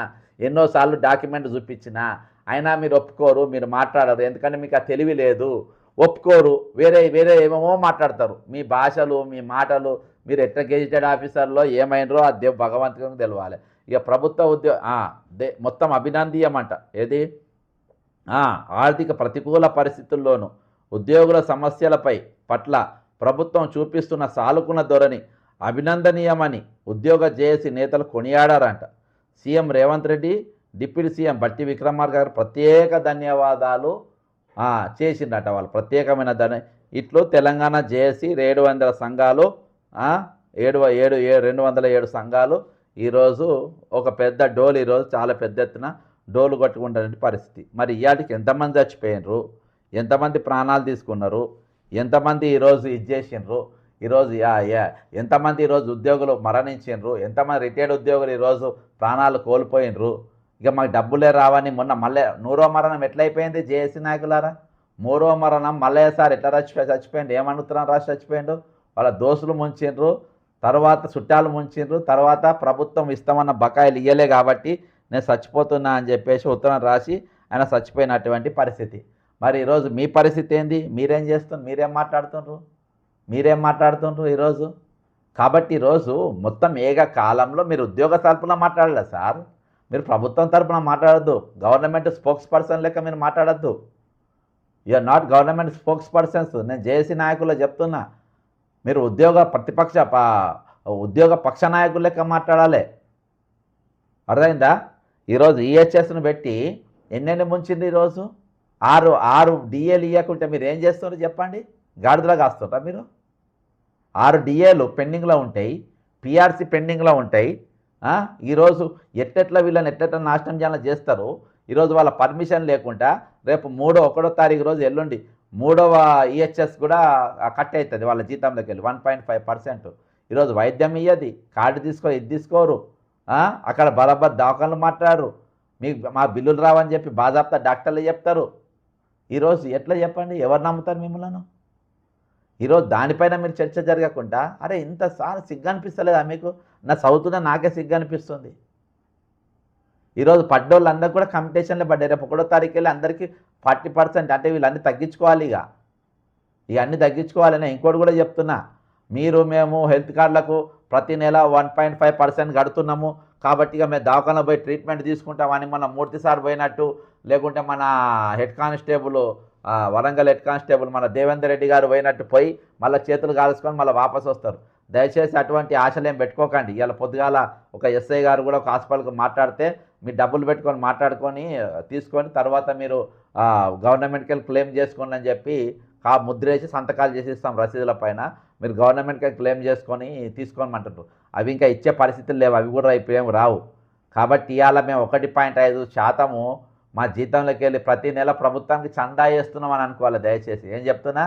A: ఎన్నోసార్లు డాక్యుమెంట్ చూపించినా, అయినా మీరు ఒప్పుకోరు, మీరు మాట్లాడరు. ఎందుకంటే మీకు ఆ తెలివి లేదు, ఒప్పుకోరు. వేరే ఏమేమో మాట్లాడతారు. మీ భాషలు, మీ మాటలు, మీరు ఎట్లా గెజిటెడ్ ఆఫీసర్లో ఏమైనరో ఆ భగవంతునికి తెలవాలి. ఇక ప్రభుత్వ మొత్తం అభినందనీయమంట. ఏది? ఆర్థిక ప్రతికూల పరిస్థితుల్లోనూ ఉద్యోగుల సమస్యలపై పట్ల ప్రభుత్వం చూపిస్తున్న సానుకూల ధోరణి అభినందనీయమని ఉద్యోగ జేఏసీ నేతలు కొనియాడారంట. CM Revanth Reddy, deputy CM Bhatti Vikramarka గారు ప్రత్యేక ధన్యవాదాలు చేసిండట. వాళ్ళు ప్రత్యేకమైన ఇట్లు తెలంగాణ జేఏసీ 700 సంఘాలు, 207 సంఘాలు ఈరోజు ఒక పెద్ద డోలు, ఈరోజు చాలా పెద్ద ఎత్తున డోలు కొట్టుకుంటున్న పరిస్థితి. మరి ఇవాటికి ఎంతమంది చచ్చిపోయినరు, ఎంతమంది ప్రాణాలు తీసుకున్నారు, ఎంతమంది ఈరోజు చేసిండ్రు, ఈరోజు ఎంతమంది ఈరోజు ఉద్యోగులు మరణించిండ్రు, ఎంతమంది రిటైర్డ్ ఉద్యోగులు ఈరోజు ప్రాణాలు కోల్పోయినరు. ఇక మాకు డబ్బులే రావని మొన్న మళ్ళీ 100వ మరణం ఎట్లయిపోయింది జేఏసీ నాయకులారా? 3వ మరణం మళ్ళీసారి ఎట్లా చచ్చిపోయిండు? ఏమనుగుతున్నాను రాసి చచ్చిపోయిండు? వాళ్ళ దోస్తులు ముంచిండ్రు, తర్వాత చుట్టాలు ముంచిండ్రు, తర్వాత ప్రభుత్వం ఇస్తామన్న బకాయిలు ఇయ్యలే కాబట్టి నేను చచ్చిపోతున్నా అని చెప్పేసి ఉత్తరం రాసి ఆయన చచ్చిపోయినటువంటి పరిస్థితి. మరి ఈరోజు మీ పరిస్థితి ఏంది? మీరేం చేస్తున్నారు? మీరేం మాట్లాడుతుండ్రు ఈరోజు? కాబట్టి ఈరోజు మొత్తం కాలంలో మీరు ఉద్యోగ తరపున మాట్లాడలే సార్, మీరు ప్రభుత్వం తరపున మాట్లాడద్దు. గవర్నమెంట్ స్పోక్స్ పర్సన్ లెక్క మీరు మాట్లాడద్దు. You're not government spokespersons. నేను జేఏసీ నాయకులు చెప్తున్నా, మీరు ఉద్యోగ పక్ష నాయకులు లెక్క మాట్లాడాలి. అర్థమైందా? ఈరోజు ఈహెచ్ఎస్ను పెట్టి ఎన్నెన్ని ముంచింది ఈరోజు? 6 డిఏలు ఇవ్వకుంటే మీరు ఏం చేస్తున్నారు చెప్పండి? గాడిదలా కాస్తుంటారా మీరు? 6 డిఏలు పెండింగ్లో ఉంటాయి, పిఆర్సీ పెండింగ్లో ఉంటాయి. ఈరోజు వీళ్ళని ఎట్లెట్లా నాశనం చేయాలని చేస్తారు. ఈరోజు వాళ్ళ పర్మిషన్ లేకుండా రేపు 1వ తారీఖు రోజు ఎల్లుండి 3వ ఈహెచ్ఎస్ కూడా కట్ అవుతుంది వాళ్ళ జీతంలోకి వెళ్ళి 1.5%. ఈరోజు వైద్యం ఇయ్యది, కార్డు ఇది తీసుకోరు. అక్కడ బరాబర్ దవాఖానలు మాట్లాడరు. మా బిల్లులు రావని చెప్పి బాజాప్తా డాక్టర్లు చెప్తారు. ఈరోజు ఎట్లా చెప్పండి? ఎవరు నమ్ముతారు మిమ్మల్ని? ఈరోజు దానిపైన మీరు చర్చ జరగకుండా, అరే ఇంతసారి సిగ్గు అనిపిస్తలేదా మీకు? నా చదువుతున్నా నాకే సిగ్గు అనిపిస్తుంది. ఈరోజు పడ్డోళ్ళందరూ కూడా కంపిటీషన్లో పడ్డారు. రేపు 1వ తారీఖు వెళ్ళి అందరికీ 40% అంటే వీళ్ళన్నీ తగ్గించుకోవాలి. ఇవన్నీ తగ్గించుకోవాలని ఇంకోటి కూడా చెప్తున్నా. మేము హెల్త్ కార్డులకు ప్రతి నెల 1.5% కడుతున్నాము కాబట్టి ఇక మేము దవాఖాన పోయి ట్రీట్మెంట్ తీసుకుంటామని మన మూర్తి సార్ పోయినట్టు, లేకుంటే మన head constable Warangal head constable మన దేవేందర్ రెడ్డి గారు పోయినట్టు పోయి మళ్ళీ చేతులు కాల్చుకొని మళ్ళీ వాపసు వస్తారు. దయచేసి అటువంటి ఆశలు ఏం పెట్టుకోకండి. ఇవాళ పొద్దుగాల ఒక ఎస్ఐ గారు కూడా ఒక హాస్పిటల్కి మాట్లాడితే మీ డబ్బులు పెట్టుకొని మాట్లాడుకొని తీసుకొని తర్వాత మీరు గవర్నమెంట్కి వెళ్ళి క్లెయిమ్ చేసుకోండి అని చెప్పి ముద్రేసి సంతకాలు చేసి ఇస్తాం రసీదుల పైన. మీరు గవర్నమెంట్కి క్లెయిమ్ చేసుకొని తీసుకోమంటారు. అవి ఇంకా ఇచ్చే పరిస్థితులు లేవు, అవి కూడా ఇప్పుడు ఏం రావు. కాబట్టి ఇవాళ మేము 1.5% మా జీతంలోకి వెళ్ళి ప్రతి నెల ప్రభుత్వానికి చందా వేస్తున్నామని అనుకోవాలి. దయచేసి ఏం చెప్తున్నా,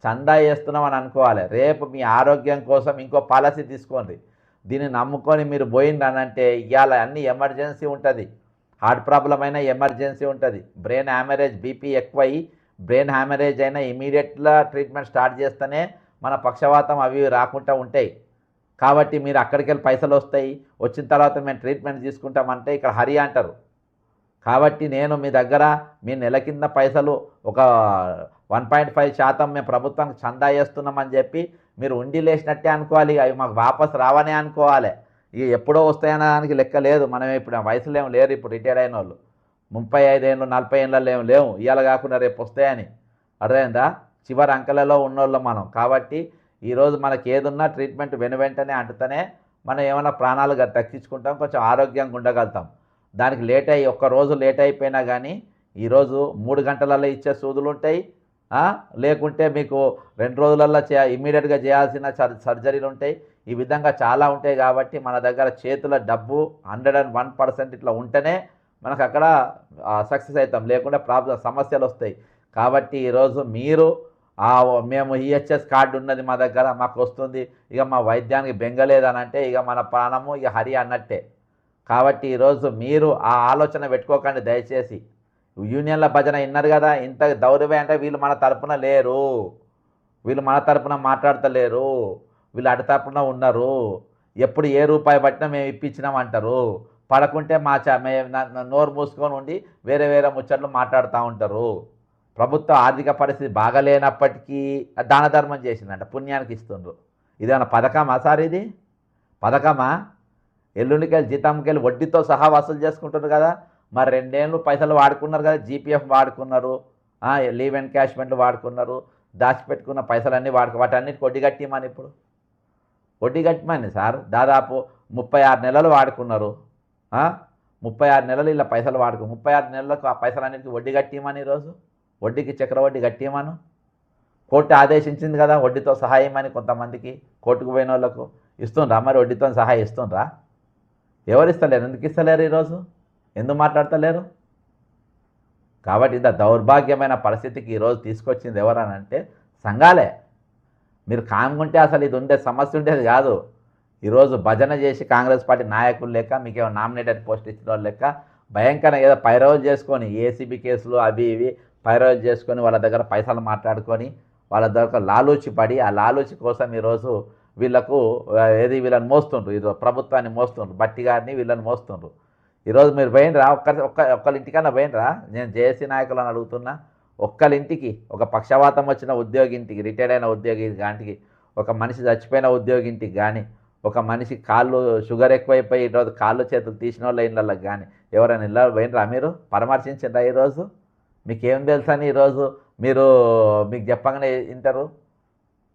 A: చందా వేస్తున్నామని అనుకోవాలి. రేపు మీ ఆరోగ్యం కోసం ఇంకో పాలసీ తీసుకోండి. దీన్ని నమ్ముకొని మీరు పోయిందనంటే ఇవాళ అన్ని ఎమర్జెన్సీ ఉంటుంది. హార్ట్ ప్రాబ్లం అయినా ఎమర్జెన్సీ ఉంటుంది. బ్రెయిన్ హ్యామరేజ్ బీపీ ఎక్కువై బ్రెయిన్ హ్యామరేజ్ అయినా ఇమీడియట్గా ట్రీట్మెంట్ స్టార్ట్ చేస్తేనే మన పక్షవాతం అవి రాకుండా ఉంటాయి. కాబట్టి మీరు అక్కడికి వెళ్ళి పైసలు వస్తాయి, వచ్చిన తర్వాత మేము ట్రీట్మెంట్ తీసుకుంటామంటే ఇక్కడ హరి అంటారు. కాబట్టి నేను మీ దగ్గర మీ నెల కింద పైసలు ఒక 1.5% మేము ప్రభుత్వానికి చందా చేస్తున్నామని చెప్పి మీరు ఉండి లేచినట్టే అనుకోవాలి. అవి మాకు వాపసు రావనే అనుకోవాలి. ఇక ఎప్పుడో వస్తాయనడానికి లెక్క లేదు. మనం ఇప్పుడు వయసులో ఏం లేరు. ఇప్పుడు రిటైర్డ్ అయిన వాళ్ళు 35 ఏళ్ళు 40 ఏళ్ళలో ఏం లేవు. ఇవాళ కాకుండా రేపు వస్తాయని అర్థమైందా? చివరి అంకెలలో ఉన్నోళ్ళం మనం. కాబట్టి ఈరోజు మనకి ఏదున్నా ట్రీట్మెంట్ వెంటనే అంటుతేనే మనం ఏమైనా ప్రాణాలు దక్కించుకుంటాం, కొంచెం ఆరోగ్యంగా ఉండగలుగుతాం. దానికి లేట్ అయ్యి ఒక్కరోజు లేట్ అయిపోయినా కానీ ఈరోజు 3 గంటలలో ఇచ్చే సూదులు ఉంటాయి, లేకుంటే మీకు 2 రోజులలో ఇమ్మీడియట్గా చేయాల్సిన సర్జరీలు ఉంటాయి. ఈ విధంగా చాలా ఉంటాయి. కాబట్టి మన దగ్గర చేతుల డబ్బు 101% ఇట్లా ఉంటేనే మనకు అక్కడ సక్సెస్ అవుతాం, లేకుంటే సమస్యలు వస్తాయి. కాబట్టి ఈరోజు మీరు మేము ఈహెచ్ఎస్ కార్డు ఉన్నది మా దగ్గర, మాకు వస్తుంది, ఇక మా వైద్యానికి బెంగలేదని అంటే ఇక మన ప్రాణము ఇక హరి అన్నట్టే. కాబట్టి ఈరోజు మీరు ఆ ఆలోచన పెట్టుకోకండి దయచేసి. యూనియన్ల భజన విన్నారు కదా, ఇంత దౌర్యం అంటే వీళ్ళు మన తరపున లేరు, వీళ్ళు మన తరపున మాట్లాడతలేరు, వీళ్ళు అటు తరపున ఉన్నారు. ఎప్పుడు ఏ రూపాయి పట్టినా మేము ఇప్పించినామంటారు. పడకుంటే నోరు మూసుకొని ఉండి వేరే ముచ్చట్లు మాట్లాడుతూ ఉంటారు. ప్రభుత్వ ఆర్థిక పరిస్థితి బాగలేనప్పటికీ దాన ధర్మం చేసిందంట, పుణ్యానికి ఇస్తుండ్రు. ఇదేమన్నా పథకమా సార్? ఇది పథకమా? ఎల్లుండికెళ్ళి జీతంకెళ్ళి వడ్డీతో సహా వసూలు చేసుకుంటున్నారు కదా. మరి 2 ఏళ్ళు పైసలు వాడుకున్నారు కదా, జీపీఎఫ్ వాడుకున్నారు, లీవ్ ఎన్కాష్మెంట్లు వాడుకున్నారు, దాచిపెట్టుకున్న పైసలన్నీ వాటన్నిటికి వడ్డీ కట్టిమని ఇప్పుడు వడ్డీ కట్టమని సార్. దాదాపు 36 నెలలు వాడుకున్నారు. 36 నెలలు ఇలా పైసలు 36 నెలలకు ఆ పైసలన్నిటికీ వడ్డీ కట్టిమని ఈరోజు వడ్డీకి చక్రవడ్డీ కట్టిమను కోర్టు ఆదేశించింది కదా. వడ్డీతో సహాయం అని కొంతమందికి కోర్టుకు పోయిన వాళ్ళకు ఇస్తుండ్రా? మరి వడ్డీతో సహాయం ఇస్తుండ్రా? ఎవరు ఇస్తలేరు? ఎందుకు ఇస్తలేరు? ఈరోజు ఎందుకు మాట్లాడతలేరు? కాబట్టి ఇంత దౌర్భాగ్యమైన పరిస్థితికి ఈరోజు తీసుకొచ్చింది ఎవరనంటే సంఘాలే. మీరు కామ్గుంటే అసలు ఇది ఉండే సమస్య ఉండేది కాదు. ఈరోజు భజన చేసి కాంగ్రెస్ పార్టీ నాయకులు లెక్క, మీకేమో నామినేటెడ్ పోస్ట్ ఇచ్చిన వాళ్ళు లెక్క భయంకరంగా ఏదో పైరవులు చేసుకొని ఏసీబీ కేసులు అవి ఇవి పైరవులు చేసుకొని వాళ్ళ దగ్గర పైసలు మాట్లాడుకొని వాళ్ళ దగ్గర లాలూచి పడి ఆ లాలూచి కోసం ఈరోజు వీళ్ళకు వీళ్ళని మోస్తుండ్రు. ఇది ప్రభుత్వాన్ని మోస్తుండ్రు, బట్టి గారిని వీళ్ళని మోస్తుండ్రు. ఈరోజు మీరు పోయినరా? ఒక్కరింటికన్నా పోయినరా? నేను జేఏసీ నాయకులను అడుగుతున్నా. ఒక్కరింటికి, ఒక పక్షవాతం వచ్చిన ఉద్యోగి ఇంటికి, రిటైర్డ్ అయిన ఉద్యోగి గాంటికి, ఒక మనిషి చచ్చిపోయిన ఉద్యోగి ఇంటికి కానీ, ఒక మనిషి కాళ్ళు షుగర్ ఎక్కువైపోయి ఈరోజు కాళ్ళు చేతులు తీసిన వాళ్ళ ఇళ్ళకి కానీ ఎవరైనా ఇళ్ళ పోయినరా? మీరు పరామర్శించరా? ఈరోజు మీకేం తెలుసని ఈరోజు మీకు చెప్పగానే వింటారు.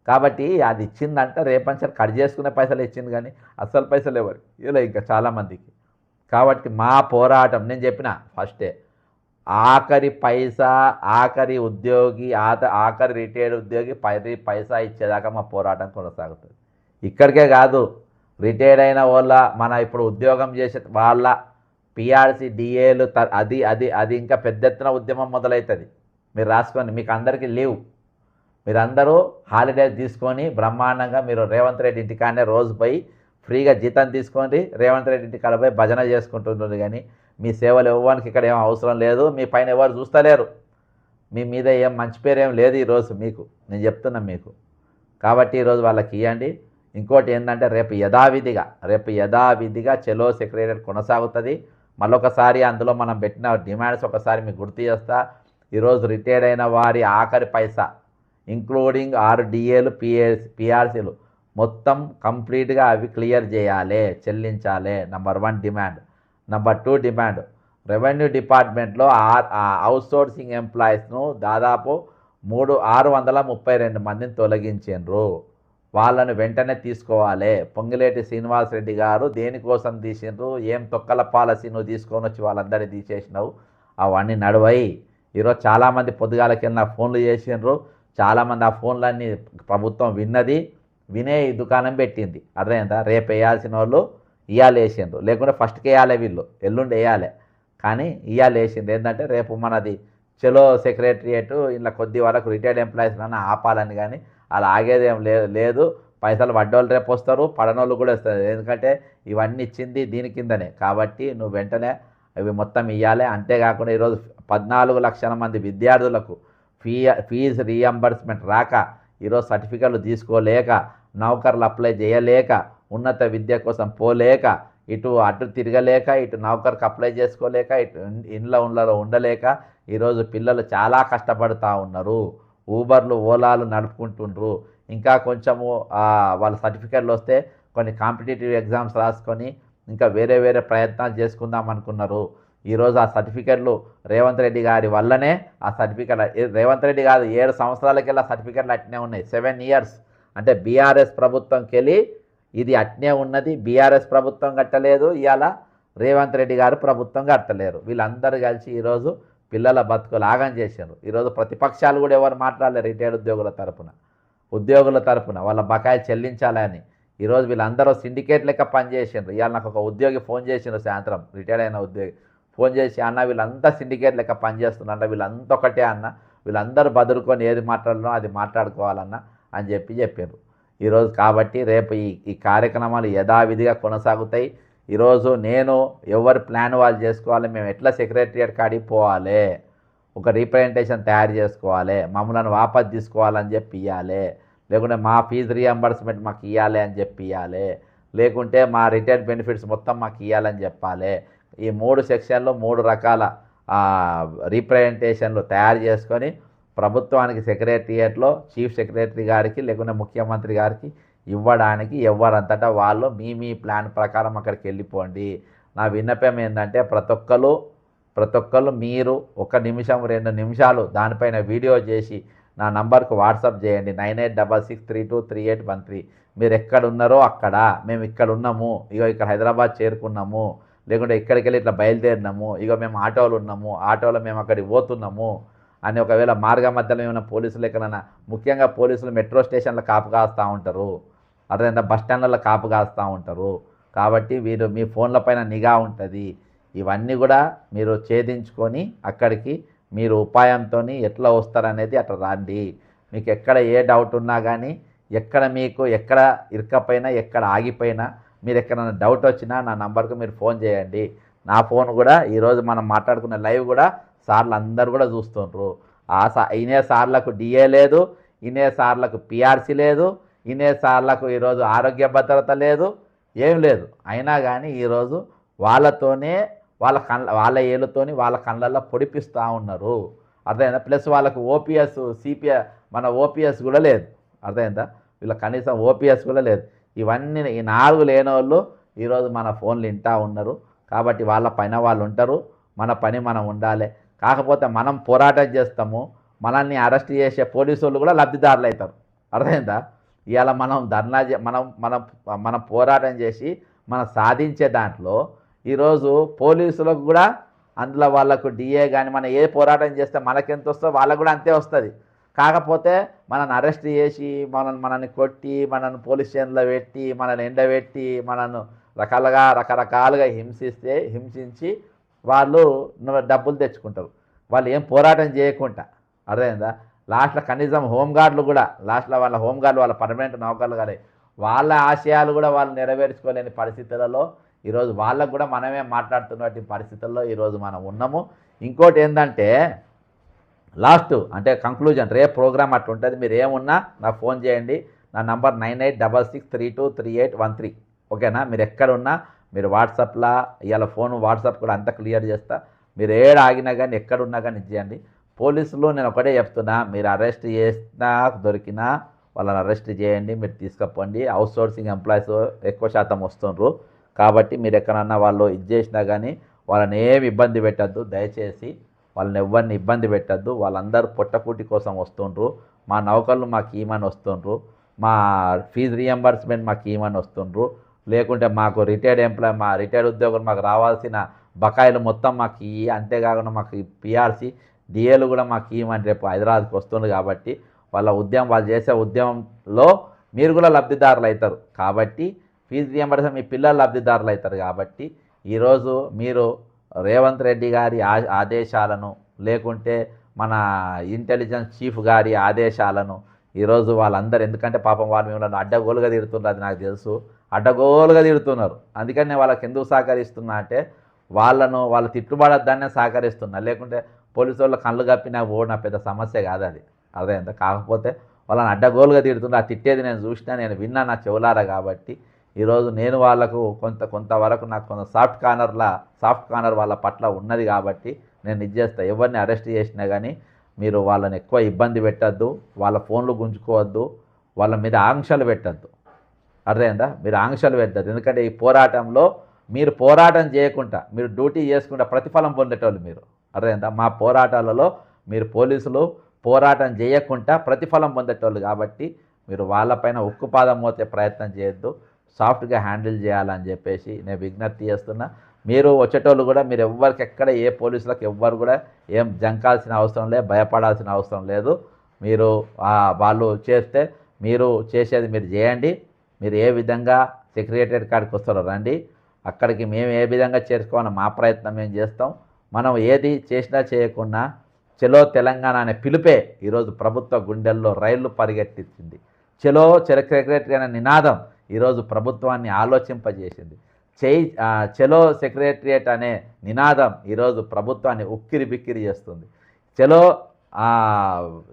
A: కాబట్టి అది ఇచ్చిందంట రేపంచర్ కట్ చేసుకునే పైసలు ఇచ్చింది కానీ అసలు పైసలు ఎవరు ఇలా ఇంకా చాలామందికి. కాబట్టి మా పోరాటం నేను చెప్పిన ఫస్టే, ఆఖరి పైసా ఆఖరి ఉద్యోగి ఆఖరి రిటైర్డ్ ఉద్యోగి పైసా ఇచ్చేదాకా మా పోరాటం కొనసాగుతుంది. ఇక్కడికే కాదు, రిటైర్డ్ అయిన వాళ్ళ మన ఇప్పుడు ఉద్యోగం చేసే వాళ్ళ పిఆర్సీ డిఏలు అది ఇంకా పెద్ద ఎత్తున ఉద్యమం మొదలవుతుంది. మీరు రాసుకోండి, మీకు అందరికీ లీవ్, మీరందరూ హాలిడేస్ తీసుకొని బ్రహ్మాండంగా మీరు రేవంత్ రెడ్డి ఇంటికానే రోజు పోయి ఫ్రీగా జీతం తీసుకోండి, రేవంత్ రెడ్డి ఇంటికాడ పోయి భజన చేసుకుంటుంటుంది. కానీ మీ సేవలు ఇవ్వడానికి ఇక్కడ ఏం అవసరం లేదు, మీ పైన ఎవరు చూస్తలేరు, మీ మీద ఏం మంచి పేరు ఏం లేదు ఈరోజు మీకు, నేను చెప్తున్నా మీకు. కాబట్టి ఈరోజు వాళ్ళకి ఇవ్వండి. ఇంకోటి ఏంటంటే రేపు యథావిధిగా చలో సెక్రటరియట్ కొనసాగుతుంది. మళ్ళొకసారి అందులో మనం పెట్టిన డిమాండ్స్ ఒకసారి మీకు గుర్తు చేస్తా. ఈరోజు రిటైర్డ్ అయిన వారి ఆఖరి పైసా ఇంక్లూడింగ్ 6 డిఏలు పిఆర్సీలు మొత్తం కంప్లీట్గా అవి క్లియర్ చేయాలి, చెల్లించాలి. Number 1 demand. Number 2 demand, revenue డిపార్ట్మెంట్లో అవుట్సోర్సింగ్ ఎంప్లాయీస్ను దాదాపు 632 మందిని తొలగించారు. వాళ్ళను వెంటనే తీసుకోవాలి. పొంగిలేటి శ్రీనివాసరెడ్డి గారు దేనికోసం తీసిండ్రు, ఏం తొక్కల పాలసీ నువ్వు తీసుకొని వచ్చి వాళ్ళందరినీ తీసేసినావు, అవన్నీ నడువై. ఈరోజు చాలామంది పొద్దుగాలకి నాకు ఫోన్లు చేసిండ్రు. చాలామంది ఆ ఫోన్లన్నీ ప్రభుత్వం వినే ఈ దుకాణం పెట్టింది. అర్థమైందా? రేపు వేయాల్సిన వాళ్ళు ఇవాళ వేసిండ్రు, లేకుంటే ఫస్ట్కి వేయాలి, వీళ్ళు ఎల్లుండి వేయాలి. కానీ ఇవాళ వేసిండ్రు. ఏంటంటే రేపు మనది చలో సెక్రటరియేట్ ఇలా కొద్ది వరకు రిటైర్డ్ ఎంప్లాయీస్ ఆపాలని. కానీ అలా ఆగేదేం లేదు. పైసలు పడ్డోళ్ళు రేపు వస్తారు, పడనోళ్ళు కూడా వస్తారు. ఎందుకంటే ఇవన్నీ ఇచ్చింది దీని కిందనే. కాబట్టి నువ్వు వెంటనే అవి మొత్తం ఇవ్వాలి. అంతేకాకుండా ఈరోజు 14 లక్షల మంది విద్యార్థులకు ఫీజు రీఎంబర్స్మెంట్ రాక, ఈరోజు సర్టిఫికెట్లు తీసుకోలేక, నౌకర్లు అప్లై చేయలేక, ఉన్నత విద్య కోసం పోలేక, అటు తిరగలేక, ఇటు నౌకర్కి అప్లై చేసుకోలేక, ఇటు ఇండ్లలో ఉండలేక ఈరోజు పిల్లలు చాలా కష్టపడుతూ ఉన్నారు. ఊబర్లు ఓలాలు నడుపుకుంటుండ్రు. ఇంకా కొంచెము వాళ్ళ సర్టిఫికెట్లు వస్తే కొన్ని కాంపిటేటివ్ ఎగ్జామ్స్ రాసుకొని ఇంకా వేరే ప్రయత్నాలు చేసుకుందాం అనుకున్నారు. ఈరోజు ఆ సర్టిఫికెట్లు రేవంత్ రెడ్డి గారి వల్లనే ఆ సర్టిఫికెట్, రేవంత్ రెడ్డి గారు 7 సంవత్సరాలకెళ్ళి ఆ సర్టిఫికెట్లు అట్నే ఉన్నాయి. 7 ఇయర్స్ అంటే బీఆర్ఎస్ ప్రభుత్వంకి వెళ్ళి ఇది అట్నే ఉన్నది. బీఆర్ఎస్ ప్రభుత్వం కట్టలేదు, ఇవాళ రేవంత్ రెడ్డి గారు ప్రభుత్వం కట్టలేరు. వీళ్ళందరూ కలిసి ఈరోజు పిల్లల బతుకులు ఆగం చేశారు. ఈరోజు ప్రతిపక్షాలు కూడా ఎవరు మాట్లాడలేరు. రిటైర్డ్ ఉద్యోగుల తరపున వాళ్ళ బకాయి చెల్లించాలని ఈరోజు వీళ్ళందరూ సిండికేట్ లెక్క పనిచేసిండ్రు. ఇవాళ నాకు ఒక ఉద్యోగి ఫోన్ చేసిండ్రు, సాయంత్రం రిటైర్డ్ అయిన ఉద్యోగి ఫోన్ చేసి, అన్న వీళ్ళంతా సిండికేట్ లెక్క పనిచేస్తున్నారు, వీళ్ళంతా ఒకటే అన్న, వీళ్ళందరూ బదులుకొని ఏది మాట్లాడనో అది మాట్లాడుకోవాలన్న అని చెప్పారు ఈరోజు. కాబట్టి రేపు ఈ కార్యక్రమాలు యథావిధిగా కొనసాగుతాయి. ఈరోజు నేను ఎవరి ప్లాన్ వాళ్ళు చేసుకోవాలి, మేము ఎట్లా సెక్రటరియట్ కాడికి పోవాలి, ఒక రీప్రజెంటేషన్ తయారు చేసుకోవాలి, మమ్మల్ని వాపస్ తీసుకోవాలని చెప్పి ఇవ్వాలి, లేకుంటే మా ఫీజు రీఎంబర్స్మెంట్ మాకు ఇవ్వాలి అని చెప్పి ఇవ్వాలి, లేకుంటే మా రిటైర్డ్ బెనిఫిట్స్ మొత్తం మాకు ఇవ్వాలని చెప్పాలి. ఈ 3 సెక్షన్లు 3 రకాల రీప్రజెంటేషన్లు తయారు చేసుకొని ప్రభుత్వానికి సెక్రటరియట్లో చీఫ్ సెక్రటరీ గారికి లేకుంటే ముఖ్యమంత్రి గారికి ఇవ్వడానికి ఎవరంతటా వాళ్ళు మీ ప్లాన్ ప్రకారం అక్కడికి వెళ్ళిపోండి. నా విన్నపం ఏంటంటే ప్రతి ఒక్కళ్ళు మీరు 1 నిమిషం 2 నిమిషాలు దానిపైన వీడియో చేసి నా నంబర్కు వాట్సాప్ చేయండి, 9866323813. మీరు ఎక్కడ ఉన్నారో అక్కడ, మేము ఇక్కడ ఉన్నాము, ఇక్కడ హైదరాబాద్ చేరుకున్నాము, లేకుంటే ఇక్కడికి వెళ్ళి ఇట్లా బయలుదేరినాము, మేము ఆటోలు ఉన్నాము, ఆటోలో మేము అక్కడికి పోతున్నాము అని ఒకవేళ మార్గ మధ్యలో ఏమైనా పోలీసులు ఎక్కడైనా, ముఖ్యంగా పోలీసులు మెట్రో స్టేషన్లో కాపు కాస్తూ ఉంటారు, అదేంత బస్ స్టాండ్లలో కాపు కాస్తూ ఉంటారు. కాబట్టి మీ ఫోన్ల పైన నిఘా ఉంటుంది. ఇవన్నీ కూడా మీరు ఛేదించుకొని అక్కడికి మీరు ఉపాయంతో ఎట్లా వస్తారనేది అట్లా రండి. మీకు ఎక్కడ ఏ డౌట్ ఉన్నా కానీ, ఎక్కడ ఇరకపోయినా, ఎక్కడ ఆగిపోయినా, మీరు ఎక్కడైనా డౌట్ వచ్చినా నా నంబర్కు మీరు ఫోన్ చేయండి. నా ఫోన్ కూడా ఈరోజు మనం మాట్లాడుకున్న లైవ్ కూడా సార్లు అందరూ కూడా చూస్తుండ్రు. ఇనే సార్లకు డిఏ లేదు, ఇనే సార్లకు పిఆర్సీ లేదు, ఇనే సార్లకు ఈరోజు ఆరోగ్య భద్రత లేదు, ఏం లేదు. అయినా కానీ ఈరోజు వాళ్ళతోనే వాళ్ళ ఏళ్ళతోని వాళ్ళ కళ్ళల్లో పొడిపిస్తూ ఉన్నారు. అర్థమైందా? ప్లస్ వాళ్ళకు ఓపీఎస్ మన ఓపీఎస్ కూడా లేదు. అర్థమైందా? వీళ్ళ కనీసం ఓపీఎస్ కూడా లేదు. ఇవన్నీ ఈ 4 లేని వాళ్ళు ఈరోజు మన ఫోన్లు వింటూ ఉన్నారు. కాబట్టి వాళ్ళ పైన వాళ్ళు ఉంటారు, మన పని మనం ఉండాలి. కాకపోతే మనం పోరాటం చేస్తాము, మనల్ని అరెస్ట్ చేసే పోలీసు వాళ్ళు కూడా లబ్ధిదారులు అవుతారు. అర్థమైందా? ఇవాళ మనం ధర్నా మనం పోరాటం చేసి మనం సాధించే దాంట్లో ఈరోజు పోలీసులకు కూడా అందులో వాళ్ళకు డిఏ కానీ మనం ఏ పోరాటం చేస్తే మనకెంత వస్తుందో వాళ్ళకు కూడా అంతే వస్తుంది. కాకపోతే మనల్ని అరెస్ట్ చేసి మనల్ని కొట్టి మనల్ని పోలీస్ స్టేషన్లో పెట్టి మనల్ని ఎండబెట్టి మనల్ని రకరకాలుగా హింసించి వాళ్ళు డబ్బులు తెచ్చుకుంటారు. వాళ్ళు ఏం పోరాటం చేయకుండా. అర్థమైందా? లాస్ట్లో కనీసం హోంగార్డులు కూడా వాళ్ళ హోంగార్డులు వాళ్ళ పర్మనెంట్ నౌకర్లు కానీ వాళ్ళ ఆశయాలు కూడా వాళ్ళు నెరవేర్చుకోలేని పరిస్థితులలో ఈరోజు వాళ్ళకు కూడా మనమే మాట్లాడుతున్నటువంటి పరిస్థితుల్లో ఈరోజు మనం ఉన్నాము. ఇంకోటి ఏంటంటే లాస్ట్ అంటే కంక్లూజన్, రేపు ప్రోగ్రామ్ అట్లా ఉంటుంది. మీరు ఏమున్నా నాకు ఫోన్ చేయండి. నా నంబర్ 9866323813. ఓకేనా? మీరు ఎక్కడ ఉన్నా మీరు వాట్సాప్లో ఇవాళ ఫోన్ వాట్సాప్ కూడా అంతా క్లియర్ చేస్తా. మీరు ఏడు ఆగినా కానీ ఎక్కడున్నా కానీ ఇచ్చేయండి. పోలీసులు నేను ఒకటే చెప్తున్నా, మీరు అరెస్ట్ చేసినా దొరికినా వాళ్ళని అరెస్ట్ చేయండి, మీరు తీసుకుపోండి. అవుట్ సోర్సింగ్ ఎంప్లాయీస్ ఎక్కువ శాతం వస్తుండ్రు కాబట్టి మీరు ఎక్కడన్నా వాళ్ళు ఇది చేసినా కానీ వాళ్ళని ఏమి ఇబ్బంది పెట్టద్దు. దయచేసి వాళ్ళని ఎవరిని ఇబ్బంది పెట్టద్దు. వాళ్ళందరూ పొట్టకూటి కోసం వస్తుండ్రు. మా నౌకర్లు మాకు ఇవ్వమని వస్తుండ్రు, మా ఫీజు రియంబర్స్మెంట్ మాకు ఇవ్వమని వస్తుండ్రు, లేకుంటే మాకు రిటైర్డ్ ఎంప్లాయ్ మా రిటైర్డ్ ఉద్యోగులు మాకు రావాల్సిన బకాయిలు మొత్తం మాకు ఇవి, అంతేకాకుండా మాకు పిఆర్సీ డిఏలు కూడా మాకు ఇవ్వమని రేపు హైదరాబాద్కి వస్తుంది. కాబట్టి వాళ్ళు చేసే ఉద్యమంలో మీరు కూడా లబ్ధిదారులు అవుతారు. కాబట్టి ఫీజు రియంబర్స్మెంట్ మీ పిల్లలు లబ్ధిదారులు అవుతారు. కాబట్టి ఈరోజు మీరు రేవంత్ రెడ్డి గారి ఆదేశాలను, లేకుంటే మన ఇంటెలిజెన్స్ చీఫ్ గారి ఆదేశాలను ఈరోజు వాళ్ళందరూ, ఎందుకంటే పాపం వాళ్ళు మిమ్మల్ని అడ్డగోలుగా తిడుతున్నారు, అది నాకు తెలుసు, అడ్డగోలుగా తిడుతున్నారు. అందుకని నేను వాళ్ళకి ఎందుకు సహకరిస్తున్నా అంటే వాళ్ళ తిట్టుబడద్దాన్నే సహకరిస్తున్నా. లేకుంటే పోలీసు వాళ్ళ కళ్ళు కప్పినా నా పెద్ద సమస్య కాదు అది, అర్థమైందా. కాకపోతే వాళ్ళని అడ్డగోలుగా తిడుతున్నారు. ఆ తిట్టేది నేను చూసినా, నేను విన్నా నా చెవులారా. కాబట్టి ఈరోజు నేను వాళ్ళకు కొంతవరకు నాకు కొంత సాఫ్ట్ కార్నర్ వాళ్ళ పట్ల ఉన్నది. కాబట్టి నేను ఇది చేస్తా. ఎవరిని అరెస్ట్ చేసినా కానీ మీరు వాళ్ళని ఎక్కువ ఇబ్బంది పెట్టద్దు, వాళ్ళ ఫోన్లు గుంజుకోవద్దు, వాళ్ళ మీద ఆంక్షలు పెట్టద్దు, అర్థమైందా. మీరు ఆంక్షలు పెట్టద్దు. ఎందుకంటే ఈ పోరాటంలో మీరు పోరాటం చేయకుండా మీరు డ్యూటీ చేసుకుంటా ప్రతిఫలం పొందేటోళ్ళు మీరు, అర్థమైందా. మా పోరాటాలలో మీరు పోలీసులు పోరాటం చేయకుండా ప్రతిఫలం పొందేటోళ్ళు. కాబట్టి మీరు వాళ్ళపైన ఉక్కుపాదం మోతే ప్రయత్నం చేయొద్దు, సాఫ్ట్గా హ్యాండిల్ చేయాలని చెప్పేసి నేను విజ్ఞప్తి చేస్తున్నా. మీరు వచ్చేటోళ్ళు కూడా మీరు ఎవ్వరికి ఎక్కడ ఏ పోలీసులకు ఎవ్వరు కూడా ఏం జంకాల్సిన అవసరం లేదు, భయపడాల్సిన అవసరం లేదు. మీరు వాళ్ళు చేస్తే మీరు చేసేది మీరు చేయండి. మీరు ఏ విధంగా సెక్రటేరియట్ కాడికి వస్తారో రండి, అక్కడికి మేము ఏ విధంగా చేర్చుకోవాలని మా ప్రయత్నం మేము చేస్తాం. మనం ఏది చేసినా చేయకుండా చలో తెలంగాణ అనే పిలుపే ఈరోజు ప్రభుత్వ గుండెల్లో రైళ్లు పరిగెట్టించింది. చలో సెక్రటేరియట్ అనే నినాదం ఈరోజు ప్రభుత్వాన్ని ఆలోచింపజేసింది. చలో సెక్రటేరియట్ అనే నినాదం ఈరోజు ప్రభుత్వాన్ని ఉక్కిరి బిక్కిరి చేస్తుంది. చలో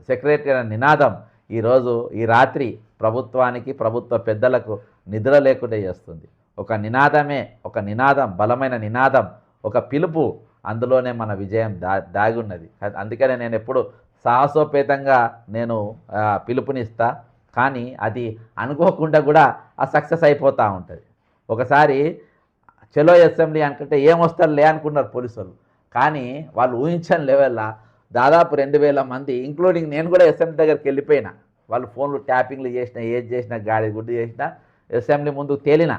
A: సెక్రటేరియట్ అనే నినాదం ఈరోజు ఈ రాత్రి ప్రభుత్వానికి ప్రభుత్వ పెద్దలకు నిద్ర లేకుండా చేస్తుంది. ఒక నినాదం, బలమైన నినాదం, ఒక పిలుపు, అందులోనే మన విజయం దాగి ఉన్నది. అందుకనే నేను ఎప్పుడు సాహసోపేతంగా నేను పిలుపునిస్తా. కానీ అది అనుకోకుండా కూడా సక్సెస్ అయిపోతూ ఉంటుంది. ఒకసారి చలో అసెంబ్లీ అనుకుంటే ఏమొస్తారులే అనుకున్నారు పోలీసు వాళ్ళు, కానీ వాళ్ళు ఊహించని లెవెల్లో దాదాపు 2000 మంది, ఇంక్లూడింగ్ నేను కూడా అసెంబ్లీ దగ్గరికి వెళ్ళిపోయినా. వాళ్ళు ఫోన్లు ట్యాపింగ్లు చేసినా, ఏది చేసినా, గాడి గుడ్డు చేసినా అసెంబ్లీ ముందు తేలినా,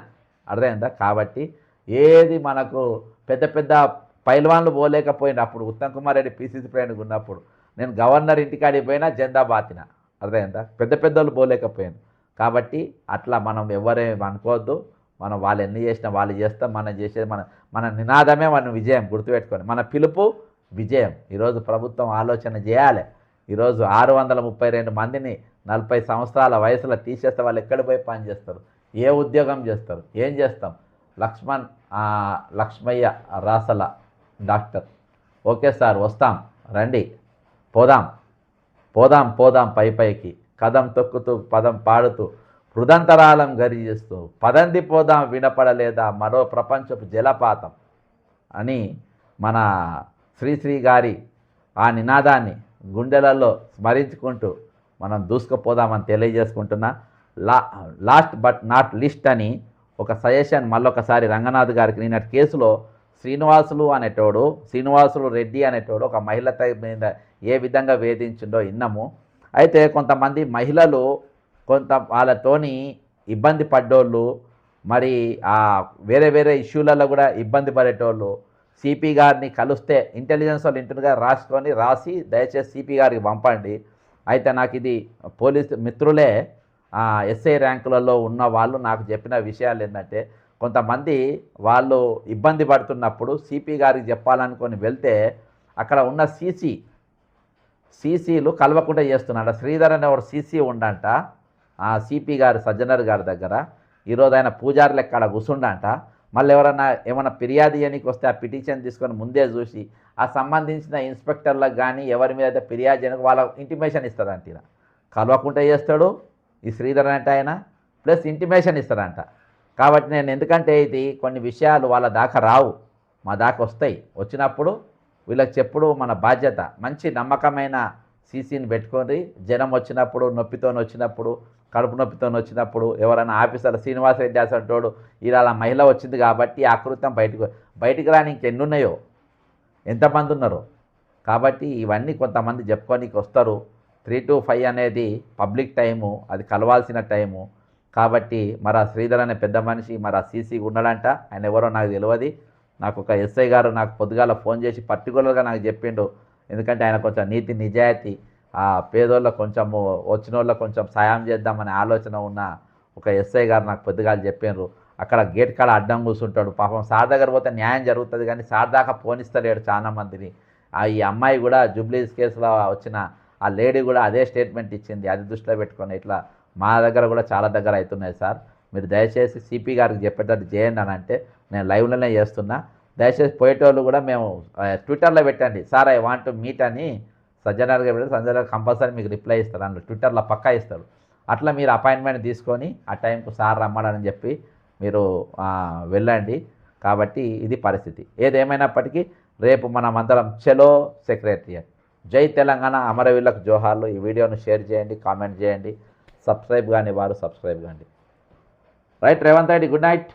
A: అర్థమైందా. కాబట్టి ఏది మనకు పెద్ద పైల్వాన్లు పోలేకపోయినా, అప్పుడు ఉత్తమ్ కుమార్ రెడ్డి పీసీసీ ప్రెసిడెంట్ ఉన్నప్పుడు నేను గవర్నర్ ఇంటికాడికి పోయినా జెండా బాతిన, అర్థమైందా. పెద్దోళ్ళు పోలేకపోయాను. కాబట్టి అట్లా మనం ఎవరేం అనుకోవద్దు. మనం వాళ్ళు ఎన్ని చేసినా వాళ్ళు చేస్తాం. మనం చేసేది మన నినాదమే మన విజయం, గుర్తుపెట్టుకొని మన పిలుపు విజయం. ఈరోజు ప్రభుత్వం ఆలోచన చేయాలి. ఈరోజు 632 మందిని 40 సంవత్సరాల వయసులో తీసేస్తే వాళ్ళు ఎక్కడ పోయి పని చేస్తారు, ఏ ఉద్యోగం చేస్తారు, ఏం చేస్తాం. లక్ష్మయ్య రాసల డాక్టర్, ఓకే సార్ వస్తాం రండి, పోదాం పైకి, కదం తొక్కుతూ పదం పాడుతూ హృదంతరాలం గరిచేస్తూ పదంది పోదాం వినపడలేదా మరో ప్రపంచపు జలపాతం అని మన శ్రీశ్రీ గారి ఆ నినాదాన్ని గుండెలలో స్మరించుకుంటూ మనం దూసుకుపోదామని తెలియజేసుకుంటున్నా. లాస్ట్ బట్ నాట్ లిస్ట్ అని ఒక సజెషన్ మళ్ళొకసారి రంగనాథ్ గారికి. నిన్నటి కేసులో శ్రీనివాసులు రెడ్డి అనేటోడు ఒక మహిళ మీద ఏ విధంగా వేధించిండో విన్నాము. అయితే కొంతమంది మహిళలు వాళ్ళతోని ఇబ్బంది పడ్డోళ్ళు, మరి వేరే ఇష్యూలలో కూడా ఇబ్బంది పడేటోళ్ళు సిపి గారిని కలిస్తే ఇంటెలిజెన్స్ వాళ్ళు ఇంటిగా రాసి దయచేసి సిపి గారికి పంపండి. అయితే నాకు ఇది పోలీస్ మిత్రులే ఎస్ఐ ర్యాంకులలో ఉన్న వాళ్ళు నాకు చెప్పిన విషయాలు ఏంటంటే, కొంతమంది వాళ్ళు ఇబ్బంది పడుతున్నప్పుడు సిపి గారికి చెప్పాలనుకొని వెళ్తే అక్కడ ఉన్న సీసీలు కలవకుండా చేస్తున్నాడు. శ్రీధర్ అనే ఒక సీసీ ఉండంట ఆ సిపి గారు సజ్జనర్ గారి దగ్గర. ఈరోజు ఆయన పూజారులు ఎక్కడ కూర్చుండంట. మళ్ళీ ఏమైనా ఫిర్యాదు చేయడానికి వస్తే ఆ పిటిషన్ తీసుకొని ముందే చూసి ఆ సంబంధించిన ఇన్స్పెక్టర్లకు కానీ ఎవరి మీద అయితే ఫిర్యాదు చేయడానికి వాళ్ళ ఇంటిమేషన్ ఇస్తారంట. కలవకుండా చేస్తాడు ఈ శ్రీధర్ అంటే ఆయన, ప్లస్ ఇంటిమేషన్ ఇస్తారంట. కాబట్టి నేను ఎందుకంటే ఇది కొన్ని విషయాలు వాళ్ళ దాకా రావు, మా దాకా వస్తాయి. వచ్చినప్పుడు వీళ్ళకి చెప్పుడు మన బాధ్యత. మంచి నమ్మకమైన సీసీని పెట్టుకొని జనం వచ్చినప్పుడు, నొప్పితో వచ్చినప్పుడు, కడుపు నొప్పితో వచ్చినప్పుడు, ఎవరైనా ఆఫీసర్ శ్రీనివాసరెడ్డి అసంటోడు ఇలా మహిళ వచ్చింది కాబట్టి ఆ కృత్యం బయటికి రాని ఇంకెన్ని ఉన్నాయో, ఎంతమంది ఉన్నారో. కాబట్టి ఇవన్నీ కొంతమంది చెప్పుకోనికి వస్తారు. 3 to 5 అనేది పబ్లిక్ టైము, అది కలవాల్సిన టైము. కాబట్టి మరి ఆ శ్రీధర్ అనే పెద్ద మనిషి మరి ఆ సీసీ ఉన్నాడంట. ఆయన ఎవరో నాకు తెలియదు. నాకు ఒక ఎస్ఐ గారు నాకు పొద్దుగాల ఫోన్ చేసి పర్టికులర్గా నాకు చెప్పిండు. ఎందుకంటే ఆయన కొంచెం నీతి నిజాయితీ, ఆ పేదోళ్ళకు కొంచెము వచ్చిన వాళ్ళకు కొంచెం సాయం చేద్దామనే ఆలోచన ఉన్న ఒక ఎస్ఐ గారు నాకు పొద్దుగాల చెప్పిండ్రు. అక్కడ గేట్ కాడ అడ్డం కూర్చుంటాడు. పాపం సార్ దగ్గర పోతే న్యాయం జరుగుతుంది కానీ సార్ దాకా పోనిస్తలేడు చాలా మందిని. ఈ అమ్మాయి కూడా జూబ్లీస్ కేసులో వచ్చిన ఆ లేడీ కూడా అదే స్టేట్మెంట్ ఇచ్చింది. అది దృష్టిలో పెట్టుకొని ఇట్లా మా దగ్గర కూడా చాలా దగ్గర అవుతున్నాయి సార్, మీరు దయచేసి సిపి గారికి చెప్పేటట్టు చేయండి అని అంటే నేను లైవ్లోనే చేస్తున్నా. దయచేసి పోయేటోళ్ళు కూడా మేము ట్విట్టర్లో పెట్టండి sir I want to meet అని సజ్జనార్గా పెడితే సజ్జనార్ కంపల్సరీ మీకు రిప్లై ఇస్తారు, అందులో ట్విట్టర్లో పక్కా ఇస్తాడు. అట్లా మీరు అపాయింట్మెంట్ తీసుకొని ఆ టైంకు సార్ రమ్మడని చెప్పి మీరు వెళ్ళండి. కాబట్టి ఇది పరిస్థితి. ఏదేమైనప్పటికీ రేపు మనమందరం చలో సెక్రటరియట్. జై తెలంగాణ, అమరవీరులకు జోహార్లు. ఈ వీడియోను షేర్ చేయండి, కామెంట్ చేయండి, సబ్స్క్రైబ్ కానీ వారు సబ్స్క్రైబ్ కాండి. Right Revanth Reddy, good night.